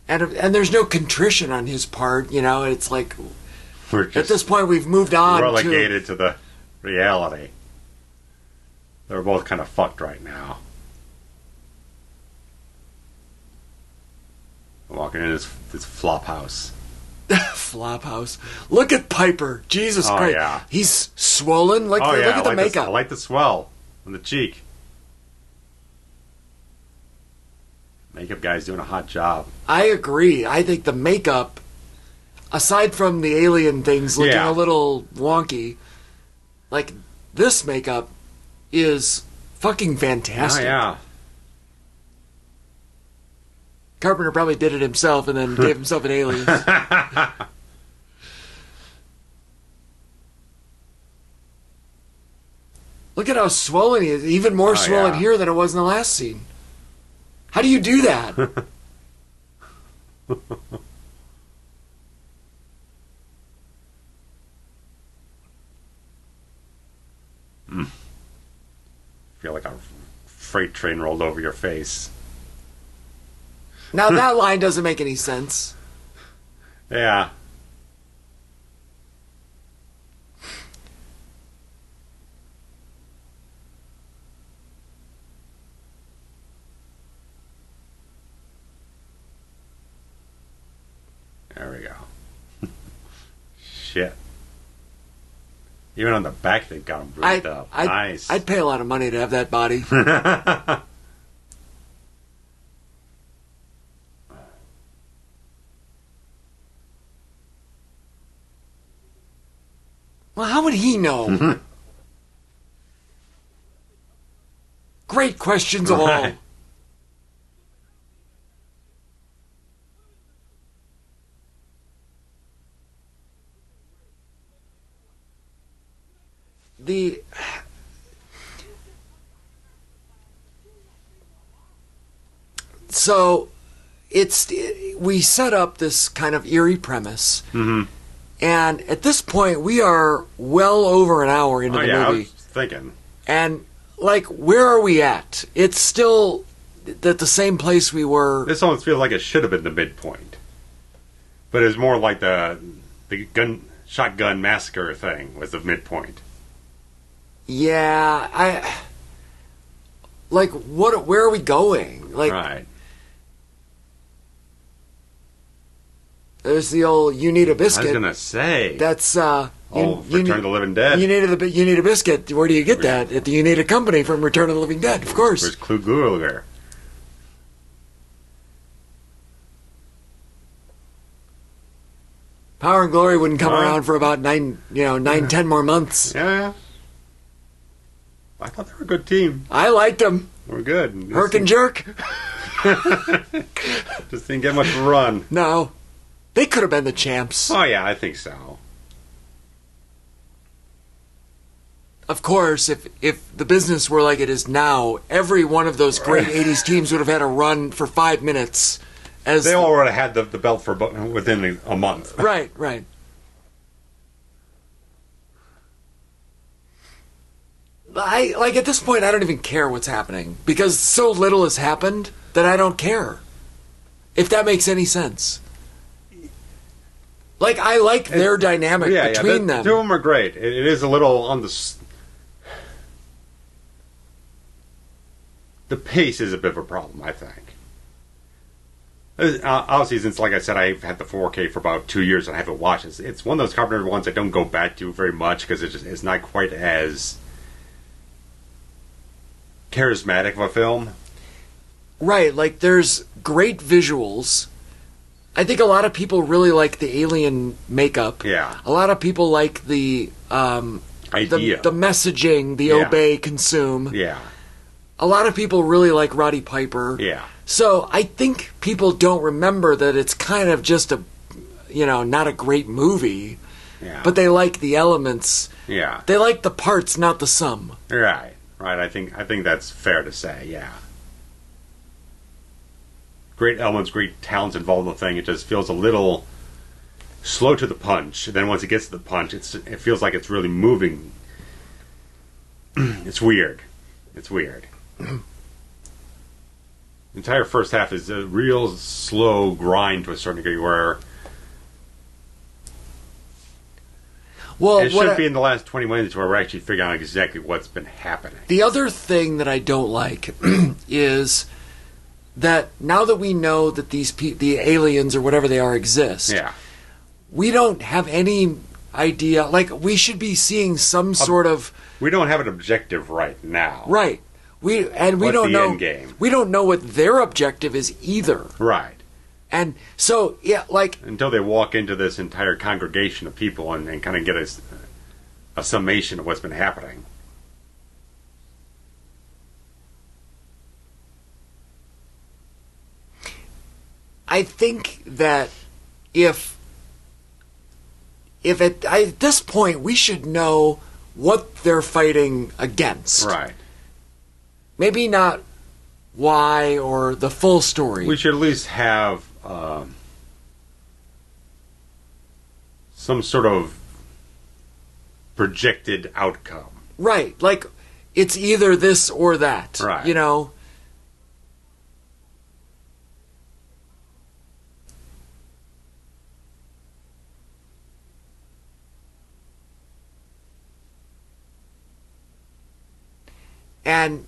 Speaker 2: And there's no contrition on his part, you know. It's like
Speaker 1: We're just
Speaker 2: at this point we've moved on
Speaker 1: relegated to the reality. They're both kind of fucked right now. Walking in his flop house.
Speaker 2: Flop house. Look at Piper. Jesus Christ.
Speaker 1: Yeah.
Speaker 2: He's swollen. Look at the makeup.
Speaker 1: I like the swell on the cheek. Makeup guy's doing a hot job.
Speaker 2: I agree. I think the makeup, aside from the alien things looking a little wonky, like this makeup is fucking fantastic.
Speaker 1: Oh, yeah.
Speaker 2: Carpenter probably did it himself and then gave himself an alien. Look at how swollen he is. Even more swollen here than it was in the last scene. How do you do that?
Speaker 1: Feel like a freight train rolled over your face.
Speaker 2: Now that line doesn't make any sense.
Speaker 1: Yeah. There we go. Shit. Even on the back, they've got him bruised up. Nice.
Speaker 2: I'd pay a lot of money to have that body. Well, how would he know? Great questions of all. So we set up this kind of eerie premise, and at this point we are well over an hour into the movie.
Speaker 1: I was thinking.
Speaker 2: And like, where are we at? It's still at the same place we were.
Speaker 1: This almost feels like it should have been the midpoint, but it's more like the shotgun massacre thing was the midpoint.
Speaker 2: Yeah, where are we going? Like,
Speaker 1: right.
Speaker 2: There's the old "you need a biscuit."
Speaker 1: I was gonna say
Speaker 2: that's
Speaker 1: Return of the Living Dead.
Speaker 2: You need a biscuit. Where do you get that? At the You Need a Company from Return of the Living Dead, of course.
Speaker 1: Where's Kluger?
Speaker 2: Power and Glory wouldn't come around for about 10 more months.
Speaker 1: Yeah. I thought they were a good team.
Speaker 2: I liked them.
Speaker 1: They were good.
Speaker 2: Herc and Jerk.
Speaker 1: Just didn't get much of a run.
Speaker 2: No. They could have been the champs.
Speaker 1: Oh, yeah, I think so.
Speaker 2: Of course, if the business were like it is now, every one of those great 80s teams would have had a run for 5 minutes. As
Speaker 1: they all would have had the belt for within a month.
Speaker 2: Right. At this point, I don't even care what's happening, because so little has happened that I don't care. If that makes any sense. Like, I like their dynamic between them.
Speaker 1: The two of them are great. It is a little on the pace is a bit of a problem, I think. Obviously, since, like I said, I've had the 4K for about 2 years and I haven't watched it. It's one of those Carpenter ones I don't go back to very much because it's not quite as charismatic of a film.
Speaker 2: Right, like there's great visuals. I think a lot of people really like the alien makeup.
Speaker 1: Yeah.
Speaker 2: A lot of people like the
Speaker 1: idea,
Speaker 2: the messaging, the obey, consume.
Speaker 1: Yeah.
Speaker 2: A lot of people really like Roddy Piper.
Speaker 1: Yeah.
Speaker 2: So I think people don't remember that it's kind of just not a great movie.
Speaker 1: Yeah.
Speaker 2: But they like the elements.
Speaker 1: Yeah.
Speaker 2: They like the parts, not the sum.
Speaker 1: Right. I think that's fair to say. Yeah. Great elements, great talents involved in the thing. It just feels a little slow to the punch. And then once it gets to the punch, it feels like it's really moving. It's weird. The entire first half is a real slow grind to a certain degree where it should be in the last 20 minutes where we're actually figuring out exactly what's been happening.
Speaker 2: The other thing that I don't like is that now that we know that the aliens or whatever they are exist, we don't have any idea. Like, we should be seeing some sort of.
Speaker 1: We don't have an objective right now.
Speaker 2: Right. We don't know. End game? We don't know what their objective is either.
Speaker 1: Right.
Speaker 2: And so,
Speaker 1: until they walk into this entire congregation of people and kind of get a summation of what's been happening.
Speaker 2: I think that if at this point we should know what they're fighting against.
Speaker 1: Right.
Speaker 2: Maybe not why or the full story.
Speaker 1: We should at least have some sort of projected outcome.
Speaker 2: Right. Like, it's either this or that.
Speaker 1: Right.
Speaker 2: And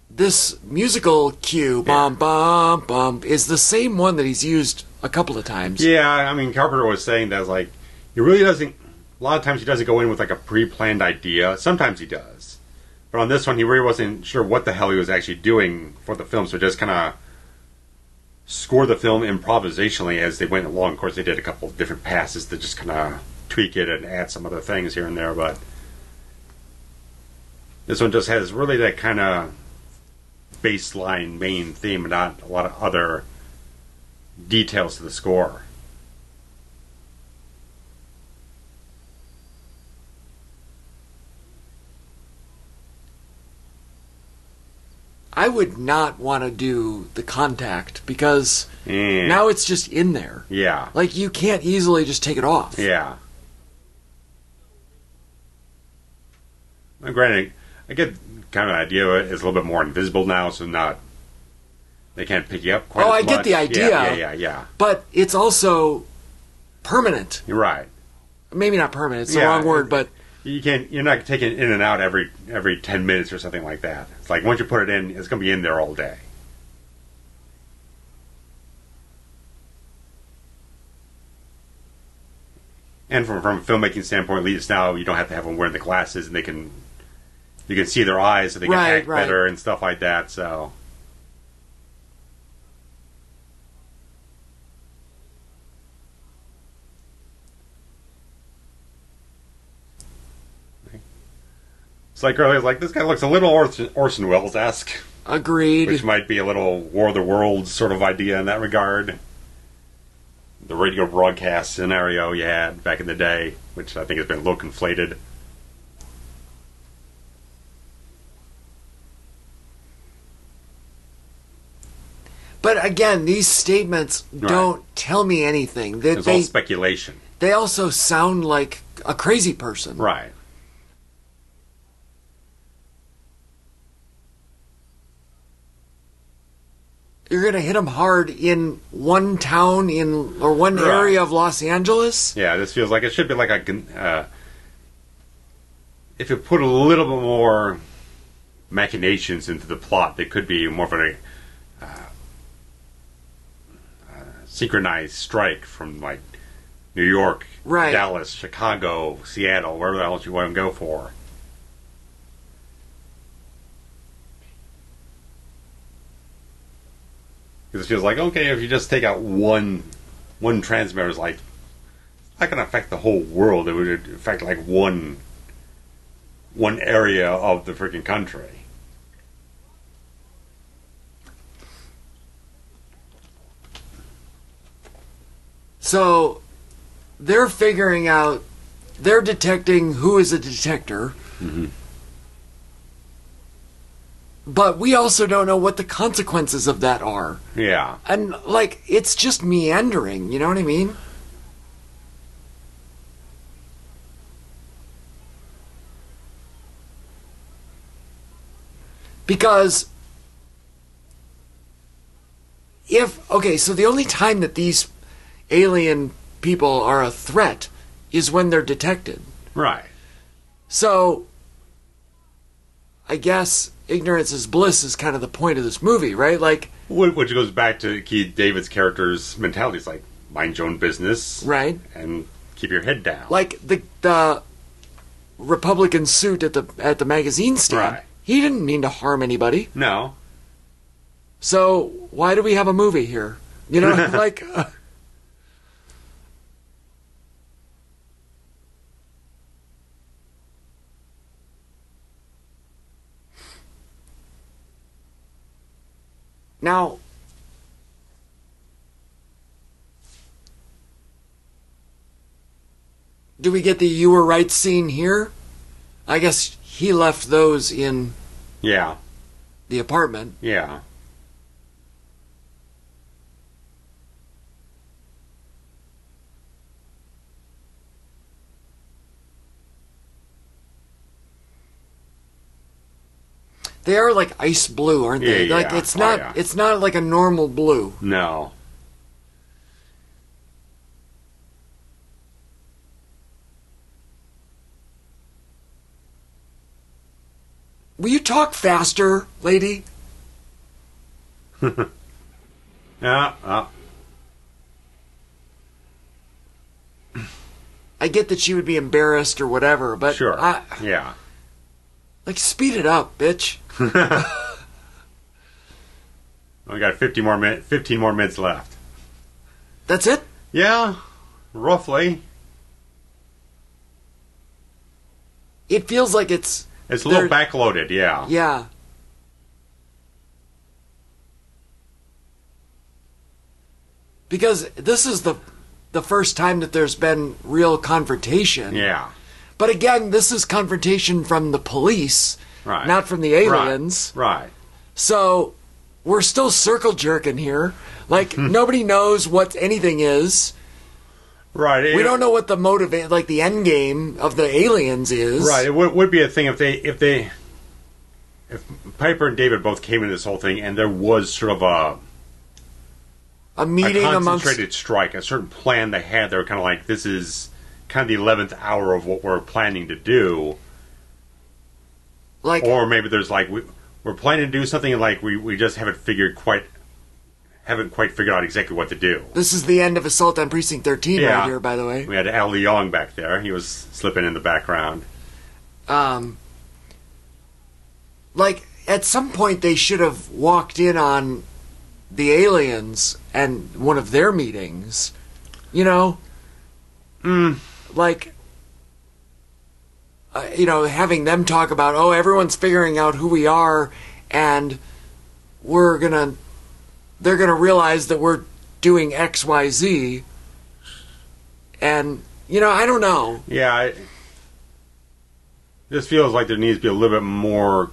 Speaker 2: this musical cue, bum, bum, bum, is the same one that he's used a couple of times.
Speaker 1: Yeah, I mean, Carpenter was saying that, like, he really doesn't, a lot of times he doesn't go in with, like, a pre-planned idea. Sometimes he does. But on this one, he really wasn't sure what the hell he was actually doing for the film, so just kind of score the film improvisationally as they went along. Of course, they did a couple of different passes to just kind of tweak it and add some other things here and there, but this one just has really that kind of baseline main theme and not a lot of other details to the score.
Speaker 2: I would not want to do the contact because now it's just in there.
Speaker 1: Yeah.
Speaker 2: Like, you can't easily just take it off.
Speaker 1: Yeah. Well, granted, I get kind of an idea of it. It's a little bit more invisible now, so they can't pick you up quite as much.
Speaker 2: I get the idea.
Speaker 1: Yeah.
Speaker 2: But it's also permanent.
Speaker 1: You're right.
Speaker 2: Maybe not permanent, it's the wrong word, but...
Speaker 1: You're not taking it in and out every 10 minutes or something like that. It's like once you put it in, it's going to be in there all day. And from a filmmaking standpoint, at least now you don't have to have them wearing the glasses, and you can see their eyes, so they can act better and stuff like that. So. It's like earlier, like this guy looks a little Orson Welles-esque.
Speaker 2: Agreed.
Speaker 1: Which might be a little War of the Worlds sort of idea in that regard. The radio broadcast scenario you had back in the day, which I think has been a little conflated.
Speaker 2: But again, these statements don't tell me anything.
Speaker 1: It's all speculation.
Speaker 2: They also sound like a crazy person.
Speaker 1: Right.
Speaker 2: You're going to hit them hard in one town or one area of Los Angeles?
Speaker 1: Yeah, this feels like it should be like a... if you put a little bit more machinations into the plot, there could be more of a synchronized strike from, like, New York, Dallas, Chicago, Seattle, wherever else you want to go for. Because it feels like, okay, if you just take out one transmitter, it's like, it's not going to affect the whole world. It would affect like one area of the freaking country.
Speaker 2: So they're figuring out, they're detecting who is a detector.
Speaker 1: Mm-hmm.
Speaker 2: But we also don't know what the consequences of that are.
Speaker 1: Yeah.
Speaker 2: And, like, it's just meandering, you know what I mean? Because so the only time that these alien people are a threat is when they're detected.
Speaker 1: Right.
Speaker 2: So, I guess ignorance is bliss is kind of the point of this movie, right? Like,
Speaker 1: which goes back to Keith David's character's mentality. It's like, mind your own business.
Speaker 2: Right.
Speaker 1: And keep your head down.
Speaker 2: Like the Republican suit at the magazine stand.
Speaker 1: Right.
Speaker 2: He didn't mean to harm anybody.
Speaker 1: No.
Speaker 2: So, why do we have a movie here? You know, like... Now, do we get the "you were right" scene here? I guess he left those in the apartment.
Speaker 1: Yeah.
Speaker 2: They are like ice blue, aren't they?
Speaker 1: Yeah,
Speaker 2: like it's not it's not like a normal blue.
Speaker 1: No.
Speaker 2: Will you talk faster, lady?
Speaker 1: Yeah.
Speaker 2: I get that she would be embarrassed or whatever, but
Speaker 1: sure. Yeah.
Speaker 2: Like, speed it up, bitch.
Speaker 1: We got 15 more minutes left.
Speaker 2: That's it?
Speaker 1: Yeah, roughly.
Speaker 2: It feels like it's
Speaker 1: a little backloaded, yeah.
Speaker 2: Yeah. Because this is the first time that there's been real confrontation.
Speaker 1: Yeah.
Speaker 2: But again, this is confrontation from the police, not from the aliens.
Speaker 1: Right.
Speaker 2: So we're still circle jerking here. Like, nobody knows what anything is.
Speaker 1: Right.
Speaker 2: We don't know what the like the end game of the aliens is.
Speaker 1: Right. It would be a thing if Piper and David both came into this whole thing and there was sort of
Speaker 2: a meeting
Speaker 1: a
Speaker 2: amongst
Speaker 1: concentrated strike, a certain plan they had. They were kind of like, this is kind of the 11th hour of what we're planning to do.
Speaker 2: Like,
Speaker 1: or maybe there's like we're planning to do something and like we just haven't quite figured out exactly what to do.
Speaker 2: This is the end of Assault on Precinct 13 right here, by the way.
Speaker 1: We had Al Leong back there. He was slipping in the background.
Speaker 2: Like, at some point they should have walked in on the aliens and one of their meetings. You know? Like, having them talk about, everyone's figuring out who we are, and they're gonna realize that we're doing X, Y, Z, and I don't know.
Speaker 1: Yeah, this feels like there needs to be a little bit more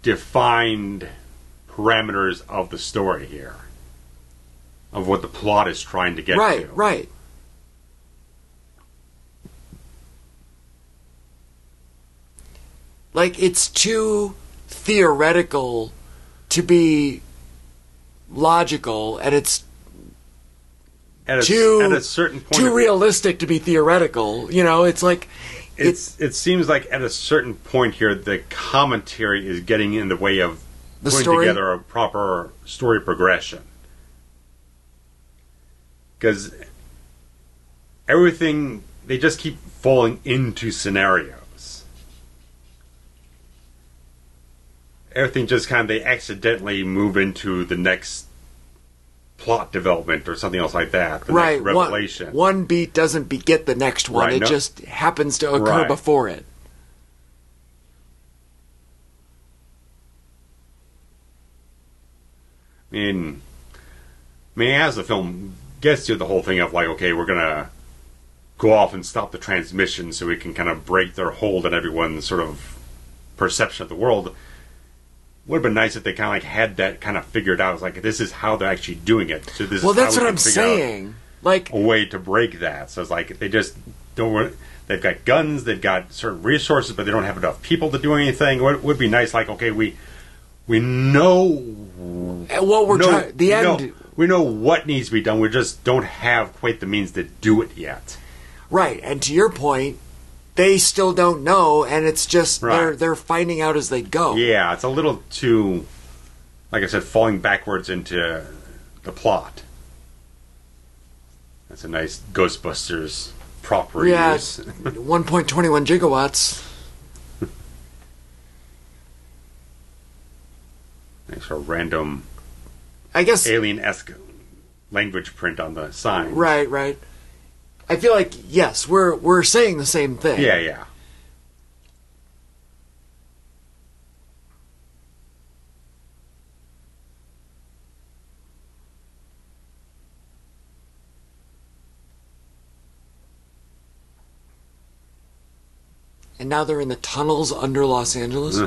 Speaker 1: defined parameters of the story here, of what the plot is trying to get to.
Speaker 2: Right. Like, it's too theoretical to be logical, and it's
Speaker 1: at a certain point
Speaker 2: too realistic to be theoretical. It's like
Speaker 1: it seems like at a certain point here, the commentary is getting in the way of putting together a proper story progression, because everything, they just keep falling into scenarios. Everything just kind of, they accidentally move into the next plot development or something else like that. The next revelation.
Speaker 2: One beat doesn't beget the next one.
Speaker 1: Right,
Speaker 2: it just happens to occur before it.
Speaker 1: I mean, as the film gets to the whole thing of like, okay, we're going to go off and stop the transmission so we can kind of break their hold on everyone's sort of perception of the world. Would have been nice if they kind of like had that kind of figured out. It's like, this is how they're actually doing it. So this is
Speaker 2: that's
Speaker 1: how we
Speaker 2: what I'm saying. Like,
Speaker 1: a way to break that. So it's like they just don't. They've got guns, they've got certain resources, but they don't have enough people to do anything. It would be nice, like, okay, we know
Speaker 2: what we're trying. The end.
Speaker 1: We know what needs to be done. We just don't have quite the means to do it yet.
Speaker 2: Right, and to your point, they still don't know, and it's just they're finding out as they go.
Speaker 1: Yeah, it's a little too, like I said, falling backwards into the plot. That's a nice Ghostbusters prop reuse.
Speaker 2: Yeah, 1.21 gigawatts.
Speaker 1: Nice for a random,
Speaker 2: I guess,
Speaker 1: alien-esque language print on the sign.
Speaker 2: Right. I feel like, yes, we're saying the same thing.
Speaker 1: Yeah.
Speaker 2: And now they're in the tunnels under Los Angeles.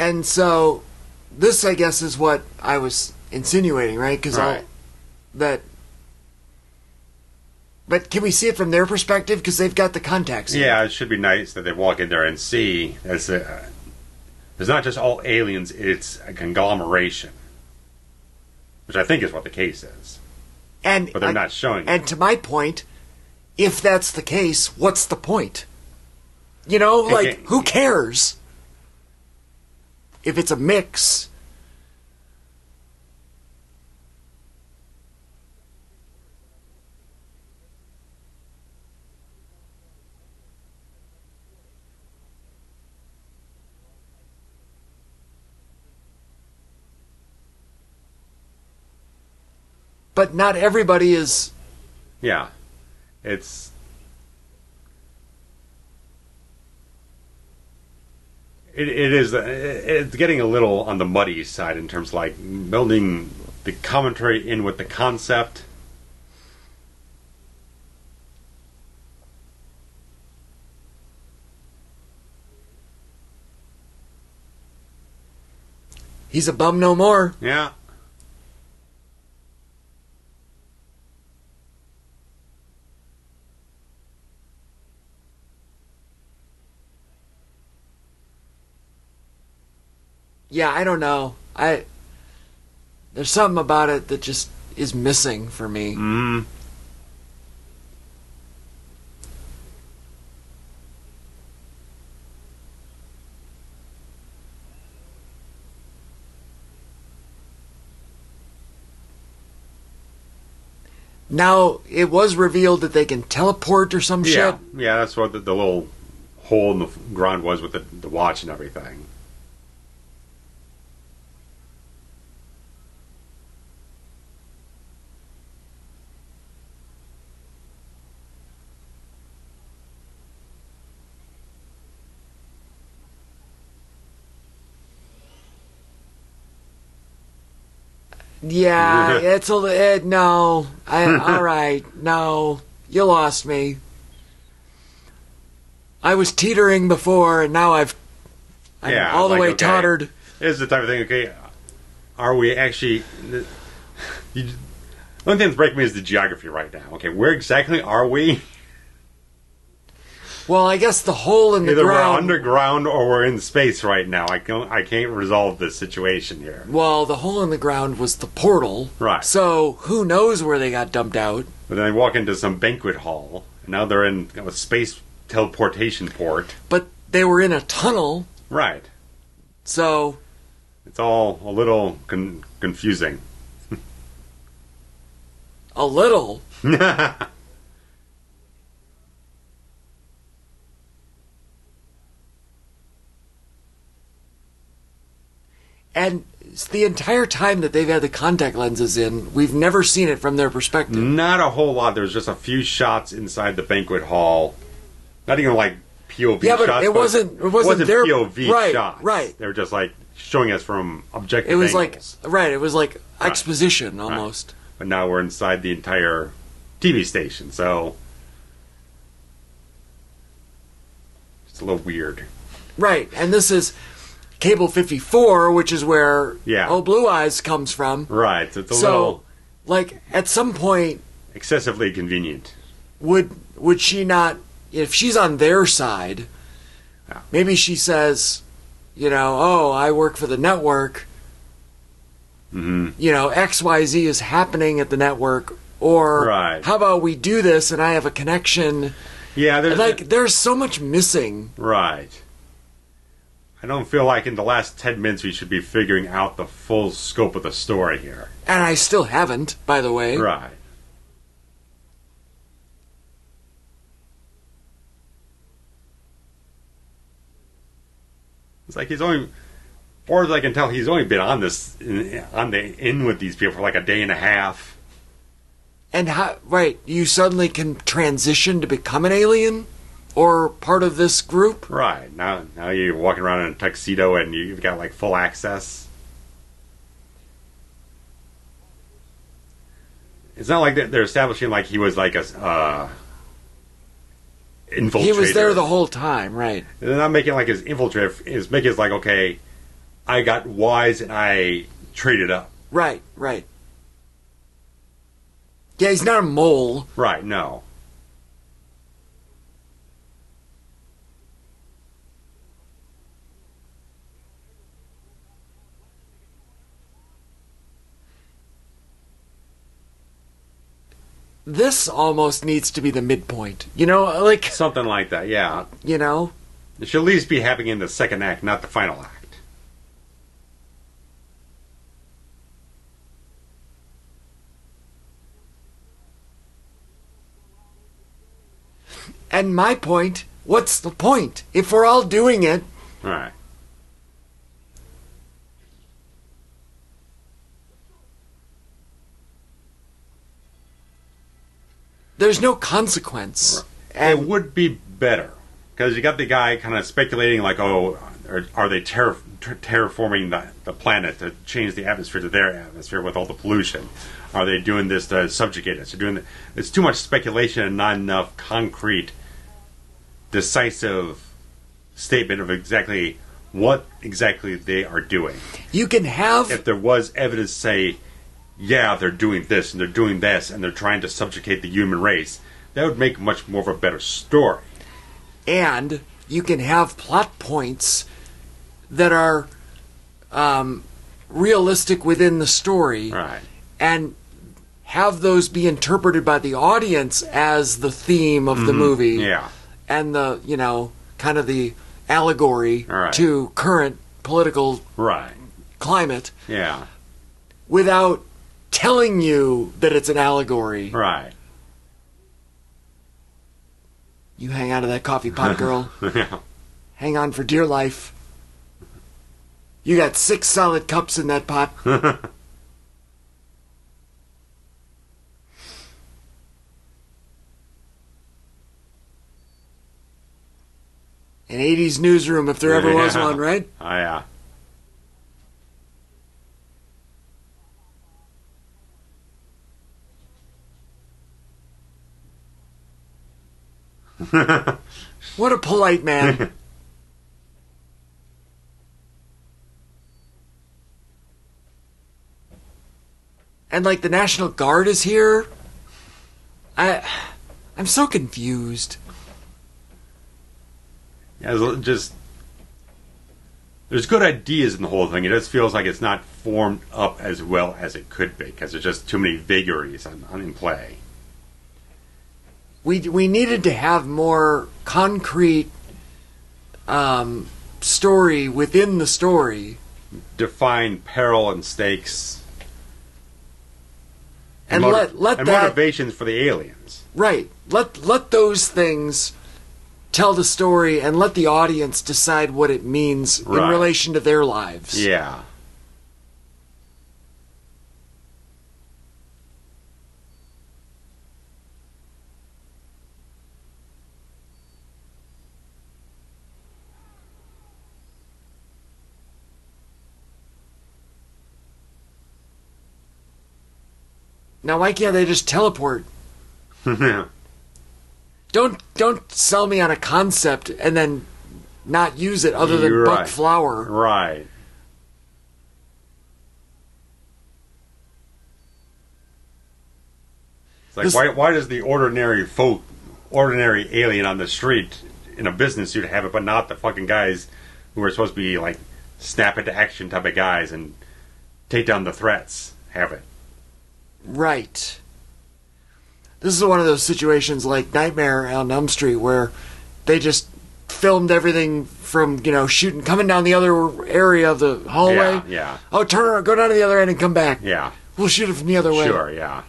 Speaker 2: And so, this, I guess, is what I was insinuating, right? Because But can we see it from their perspective? Because they've got the contacts.
Speaker 1: Yeah, it should be nice that they walk in there and see. There's not just all aliens, it's a conglomeration. Which I think is what the case is. But they're not showing it.
Speaker 2: And to my point, if that's the case, what's the point? Who cares? If it's a mix. But not everybody is...
Speaker 1: Yeah. It's... it is. It's getting a little on the muddy side in terms of like building the commentary in with the concept.
Speaker 2: He's a bum no more.
Speaker 1: Yeah.
Speaker 2: Yeah, I don't know. There's something about it that just is missing for me.
Speaker 1: Mm.
Speaker 2: Now, it was revealed that they can teleport or some shit.
Speaker 1: Yeah, that's what the little hole in the ground was with the watch and everything.
Speaker 2: Yeah, it's a no. All right, no, you lost me. I was teetering before, and now I'm all the way tottered.
Speaker 1: It's the type of thing. Okay, are we actually? The only thing that's breaking me is the geography right now. Okay, where exactly are we?
Speaker 2: Well, I guess the hole in the
Speaker 1: Either
Speaker 2: ground.
Speaker 1: we're underground or we're in space right now. I can't resolve this situation here.
Speaker 2: Well, the hole in the ground was the portal.
Speaker 1: Right.
Speaker 2: So who knows where they got dumped out?
Speaker 1: But then they walk into some banquet hall, and now they're in a space teleportation port.
Speaker 2: But they were in a tunnel.
Speaker 1: Right.
Speaker 2: So
Speaker 1: it's all a little confusing.
Speaker 2: A little. And the entire time that they've had the contact lenses in, we've never seen it from their perspective.
Speaker 1: Not a whole lot. There's just a few shots inside the banquet hall. Not even like POV
Speaker 2: yeah, but
Speaker 1: shots.
Speaker 2: It wasn't their
Speaker 1: POV shots.
Speaker 2: Right.
Speaker 1: They were just like showing us from objective
Speaker 2: It was
Speaker 1: angles.
Speaker 2: it was like exposition almost.
Speaker 1: Right. But now we're inside the entire TV station, so it's a little weird.
Speaker 2: Right, and this is Cable 54, which is where Oh Blue Eyes comes from.
Speaker 1: Right, it's a little...
Speaker 2: like, at some point...
Speaker 1: excessively convenient.
Speaker 2: Would she not... If she's on their side, maybe she says, oh, I work for the network.
Speaker 1: Mm-hmm.
Speaker 2: XYZ is happening at the network. Or, how about we do this and I have a connection?
Speaker 1: Yeah,
Speaker 2: there's so much missing.
Speaker 1: Right. I don't feel like in the last 10 minutes we should be figuring out the full scope of the story here.
Speaker 2: And I still haven't, by the way.
Speaker 1: Right. It's like he's only, far as I can tell, he's only been on in with these people for like a day and a half.
Speaker 2: And you suddenly can transition to become an alien? Or part of this group?
Speaker 1: Right. Now you're walking around in a tuxedo and you've got like full access. It's not like they're establishing like he was like a infiltrator.
Speaker 2: He was there the whole time, right?
Speaker 1: They're not making like his infiltrator. It's making it like, okay, I got wise and I traded up.
Speaker 2: Right. Yeah, he's not a mole.
Speaker 1: Right, no.
Speaker 2: This almost needs to be the midpoint. Like...
Speaker 1: something like that, yeah. It should at least be happening in the second act, not the final act.
Speaker 2: And my point, what's the point? If we're all doing it...
Speaker 1: Right.
Speaker 2: There's no consequence.
Speaker 1: It would be better. Because you got the guy kind of speculating like, oh, or are they terraforming the planet to change the atmosphere to their atmosphere with all the pollution? Are they doing this to subjugate us? It's too much speculation and not enough concrete, decisive statement of exactly what exactly they are doing.
Speaker 2: You can have...
Speaker 1: If there was evidence to say, yeah, they're doing this and they're doing this and they're trying to subjugate the human race, that would make much more of a better story.
Speaker 2: And you can have plot points that are realistic within the story.
Speaker 1: Right.
Speaker 2: And have those be interpreted by the audience as the theme of the movie.
Speaker 1: Yeah.
Speaker 2: And the, kind of the allegory to current political climate.
Speaker 1: Yeah.
Speaker 2: Without telling you that it's an allegory.
Speaker 1: Right.
Speaker 2: You hang out of that coffee pot, girl.
Speaker 1: Yeah.
Speaker 2: Hang on for dear life. You got 6 solid cups in that pot. An 80s newsroom, if there ever was one, right?
Speaker 1: Oh, yeah.
Speaker 2: What a polite man. And like the National Guard is here. I'm so confused.
Speaker 1: Yeah, there's good ideas in the whole thing. It just feels like it's not formed up as well as it could be because there's just too many vagaries in play.
Speaker 2: We needed to have more concrete story within the story.
Speaker 1: Define peril and stakes.
Speaker 2: And let that,
Speaker 1: motivations for the aliens.
Speaker 2: Right. Let those things tell the story and let the audience decide what it means in relation to their lives.
Speaker 1: Yeah.
Speaker 2: Now, why can't they just teleport? Don't sell me on a concept and then not use it other than buck flour.
Speaker 1: Right. It's like, why does the ordinary alien on the street in a business suit have it, but not the fucking guys who are supposed to be like snap into action type of guys and take down the threats have it?
Speaker 2: Right. This is one of those situations like Nightmare on Elm Street where they just filmed everything from, shooting, coming down the other area of the hallway.
Speaker 1: Yeah.
Speaker 2: Oh, turn around, go down to the other end and come back.
Speaker 1: Yeah.
Speaker 2: We'll shoot it from the other way.
Speaker 1: Sure, yeah.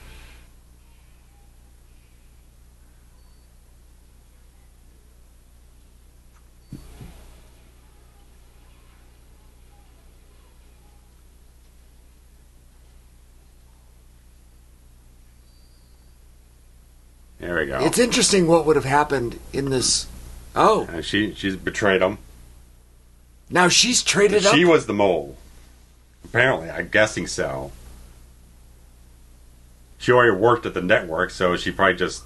Speaker 1: There we go.
Speaker 2: It's interesting what would have happened in this. Oh.
Speaker 1: She's betrayed him.
Speaker 2: Now she's traded up?
Speaker 1: She was the mole. Apparently, I'm guessing so. She already worked at the network, so she probably just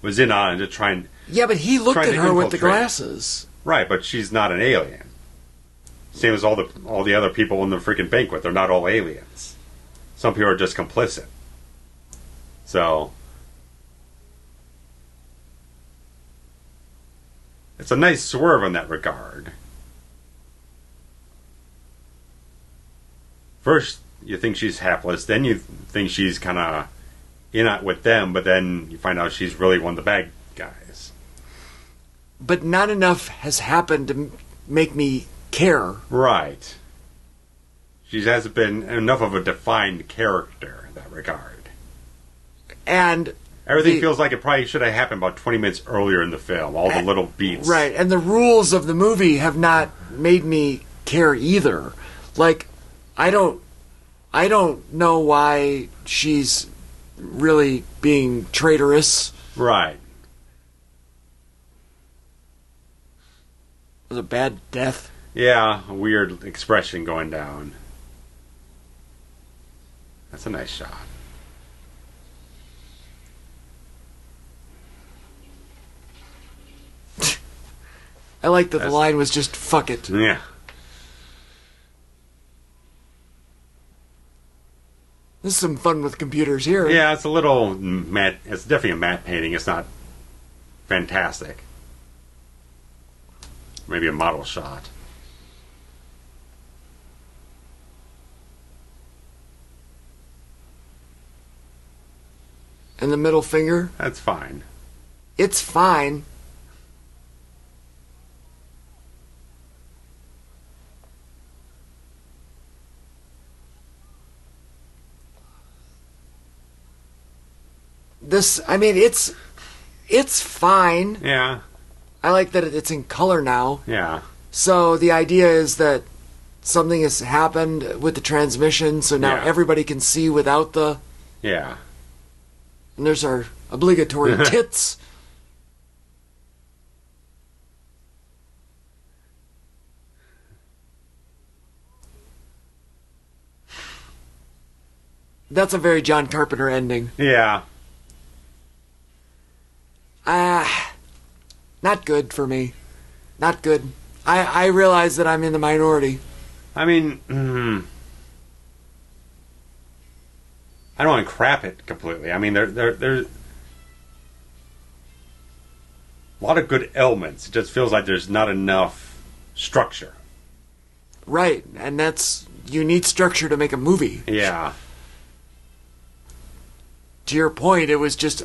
Speaker 1: was in on it, just trying.
Speaker 2: Yeah, but he looked at her with the glasses.
Speaker 1: Right, but she's not an alien. Same as all the other people in the freaking banquet. They're not all aliens. Some people are just complicit. So it's a nice swerve in that regard. First, you think she's hapless, then you think she's kind of in it with them, but then you find out she's really one of the bad guys.
Speaker 2: But not enough has happened to make me care.
Speaker 1: Right. She hasn't been enough of a defined character in that regard.
Speaker 2: And
Speaker 1: everything feels like it probably should have happened about 20 minutes earlier in the film. All the little beats.
Speaker 2: Right, and the rules of the movie have not made me care either. Like, I don't know why she's really being traitorous.
Speaker 1: Right.
Speaker 2: It was a bad death.
Speaker 1: Yeah, a weird expression going down. That's a nice shot.
Speaker 2: I like that the line was just "fuck it."
Speaker 1: Yeah.
Speaker 2: This is some fun with computers here.
Speaker 1: Yeah, it's a little matte. It's definitely a matte painting. It's not fantastic. Maybe a model shot.
Speaker 2: And the middle finger?
Speaker 1: That's fine.
Speaker 2: It's fine. It's fine.
Speaker 1: Yeah.
Speaker 2: I like that it's in color now.
Speaker 1: Yeah.
Speaker 2: So the idea is that something has happened with the transmission, so now everybody can see without the...
Speaker 1: Yeah.
Speaker 2: And there's our obligatory tits. That's a very John Carpenter ending.
Speaker 1: Yeah.
Speaker 2: Not good for me. Not good. I realize that I'm in the minority.
Speaker 1: I mean, I don't want to crap it completely. I mean, there's a lot of good elements. It just feels like there's not enough structure.
Speaker 2: Right, and you need structure to make a movie.
Speaker 1: Yeah.
Speaker 2: To your point, it was just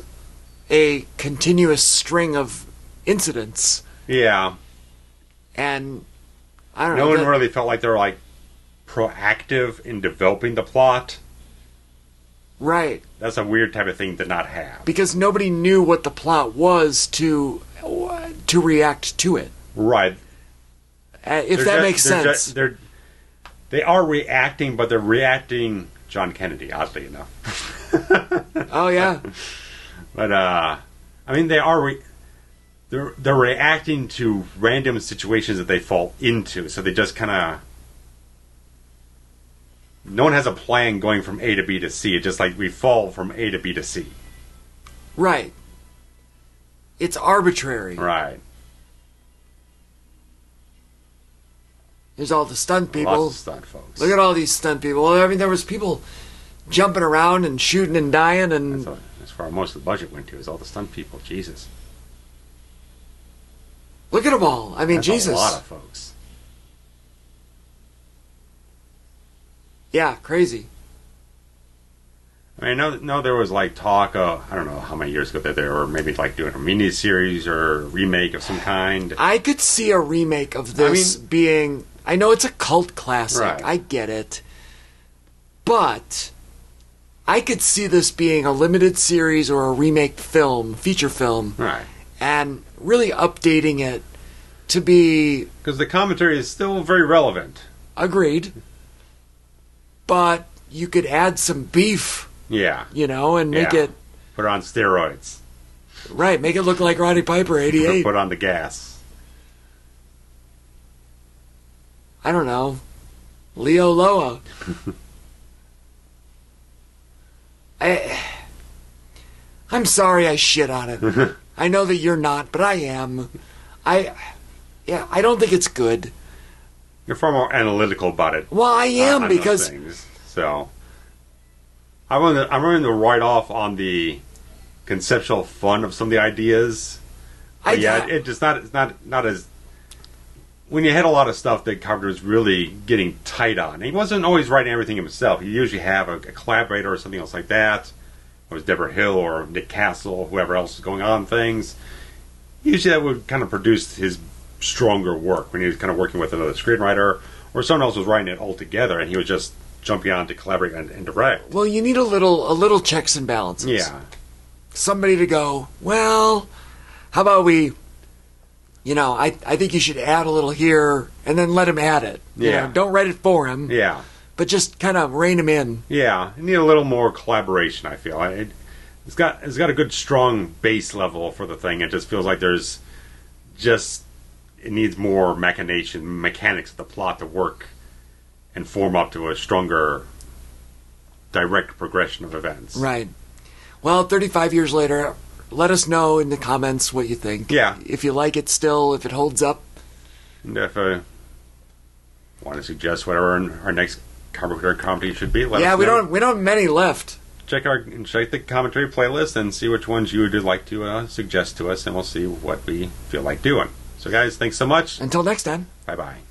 Speaker 2: a continuous string of incidents.
Speaker 1: Yeah.
Speaker 2: And I don't know.
Speaker 1: No one really felt like they were like proactive in developing the plot.
Speaker 2: Right.
Speaker 1: That's a weird type of thing to not have.
Speaker 2: Because nobody knew what the plot was to react to it.
Speaker 1: Right.
Speaker 2: If that makes sense.
Speaker 1: They are reacting, but they're reacting John Kennedy, oddly enough.
Speaker 2: Oh, yeah.
Speaker 1: But, I mean, they are... They're reacting to random situations that they fall into, so they just kind of... No one has a plan going from A to B to C. It's just like we fall from A to B to C.
Speaker 2: Right. It's arbitrary.
Speaker 1: Right.
Speaker 2: There's all the stunt people.
Speaker 1: Lots of stunt folks.
Speaker 2: Look at all these stunt people. I mean, there was people jumping around and shooting and dying, and...
Speaker 1: That's where most of the budget went to, is all the stunt people. Jesus.
Speaker 2: Look at them all. I mean,
Speaker 1: That's
Speaker 2: Jesus.
Speaker 1: a lot of folks.
Speaker 2: Yeah, crazy.
Speaker 1: I mean, I know there was like talk, I don't know how many years ago that they were maybe like doing a mini-series or a remake of some kind.
Speaker 2: I could see a remake of this being... I know it's a cult classic.
Speaker 1: Right.
Speaker 2: I get it. But I could see this being a limited series or a remake film, feature film.
Speaker 1: Right.
Speaker 2: And really updating it to be...
Speaker 1: Because the commentary is still very relevant.
Speaker 2: Agreed. But you could add some beef.
Speaker 1: Yeah.
Speaker 2: You know, and make it...
Speaker 1: Put it on steroids.
Speaker 2: Right, make it look like Roddy Piper, 88.
Speaker 1: Put on the gas.
Speaker 2: I don't know. Leo Loa. I'm sorry I shit on it. I know that you're not, but I am. I don't think it's good.
Speaker 1: You're far more analytical about it.
Speaker 2: Well, I am because...
Speaker 1: Things. So, I'm willing to write off on the conceptual fun of some of the ideas. It's just not as... When you had a lot of stuff that Carpenter was really getting tight on. He wasn't always writing everything himself. He usually have a collaborator or something else like that. It was Deborah Hill or Nick Castle, whoever else was going on things. Usually that would kind of produce his stronger work when he was kind of working with another screenwriter or someone else was writing it all together and he was just jumping on to collaborate and direct.
Speaker 2: Well, you need a little checks and balances.
Speaker 1: Yeah.
Speaker 2: Somebody to go, well, how about we... You know, I think you should add a little here and then let him add it. You know, don't write it for him.
Speaker 1: Yeah.
Speaker 2: But just kind of rein him in.
Speaker 1: Yeah. You need a little more collaboration, I feel. It's got a good, strong base level for the thing. It just feels like there's just... it needs more mechanics of the plot to work and form up to a stronger direct progression of events.
Speaker 2: Right. Well, 35 years later, let us know in the comments what you think.
Speaker 1: Yeah.
Speaker 2: If you like it still, if it holds up.
Speaker 1: And if want to suggest whatever our next Carpenter comedy should be, let us know.
Speaker 2: We don't have many left.
Speaker 1: Check the commentary playlist and see which ones you would like to suggest to us, and we'll see what we feel like doing. So, guys, thanks so much.
Speaker 2: Until next time.
Speaker 1: Bye-bye.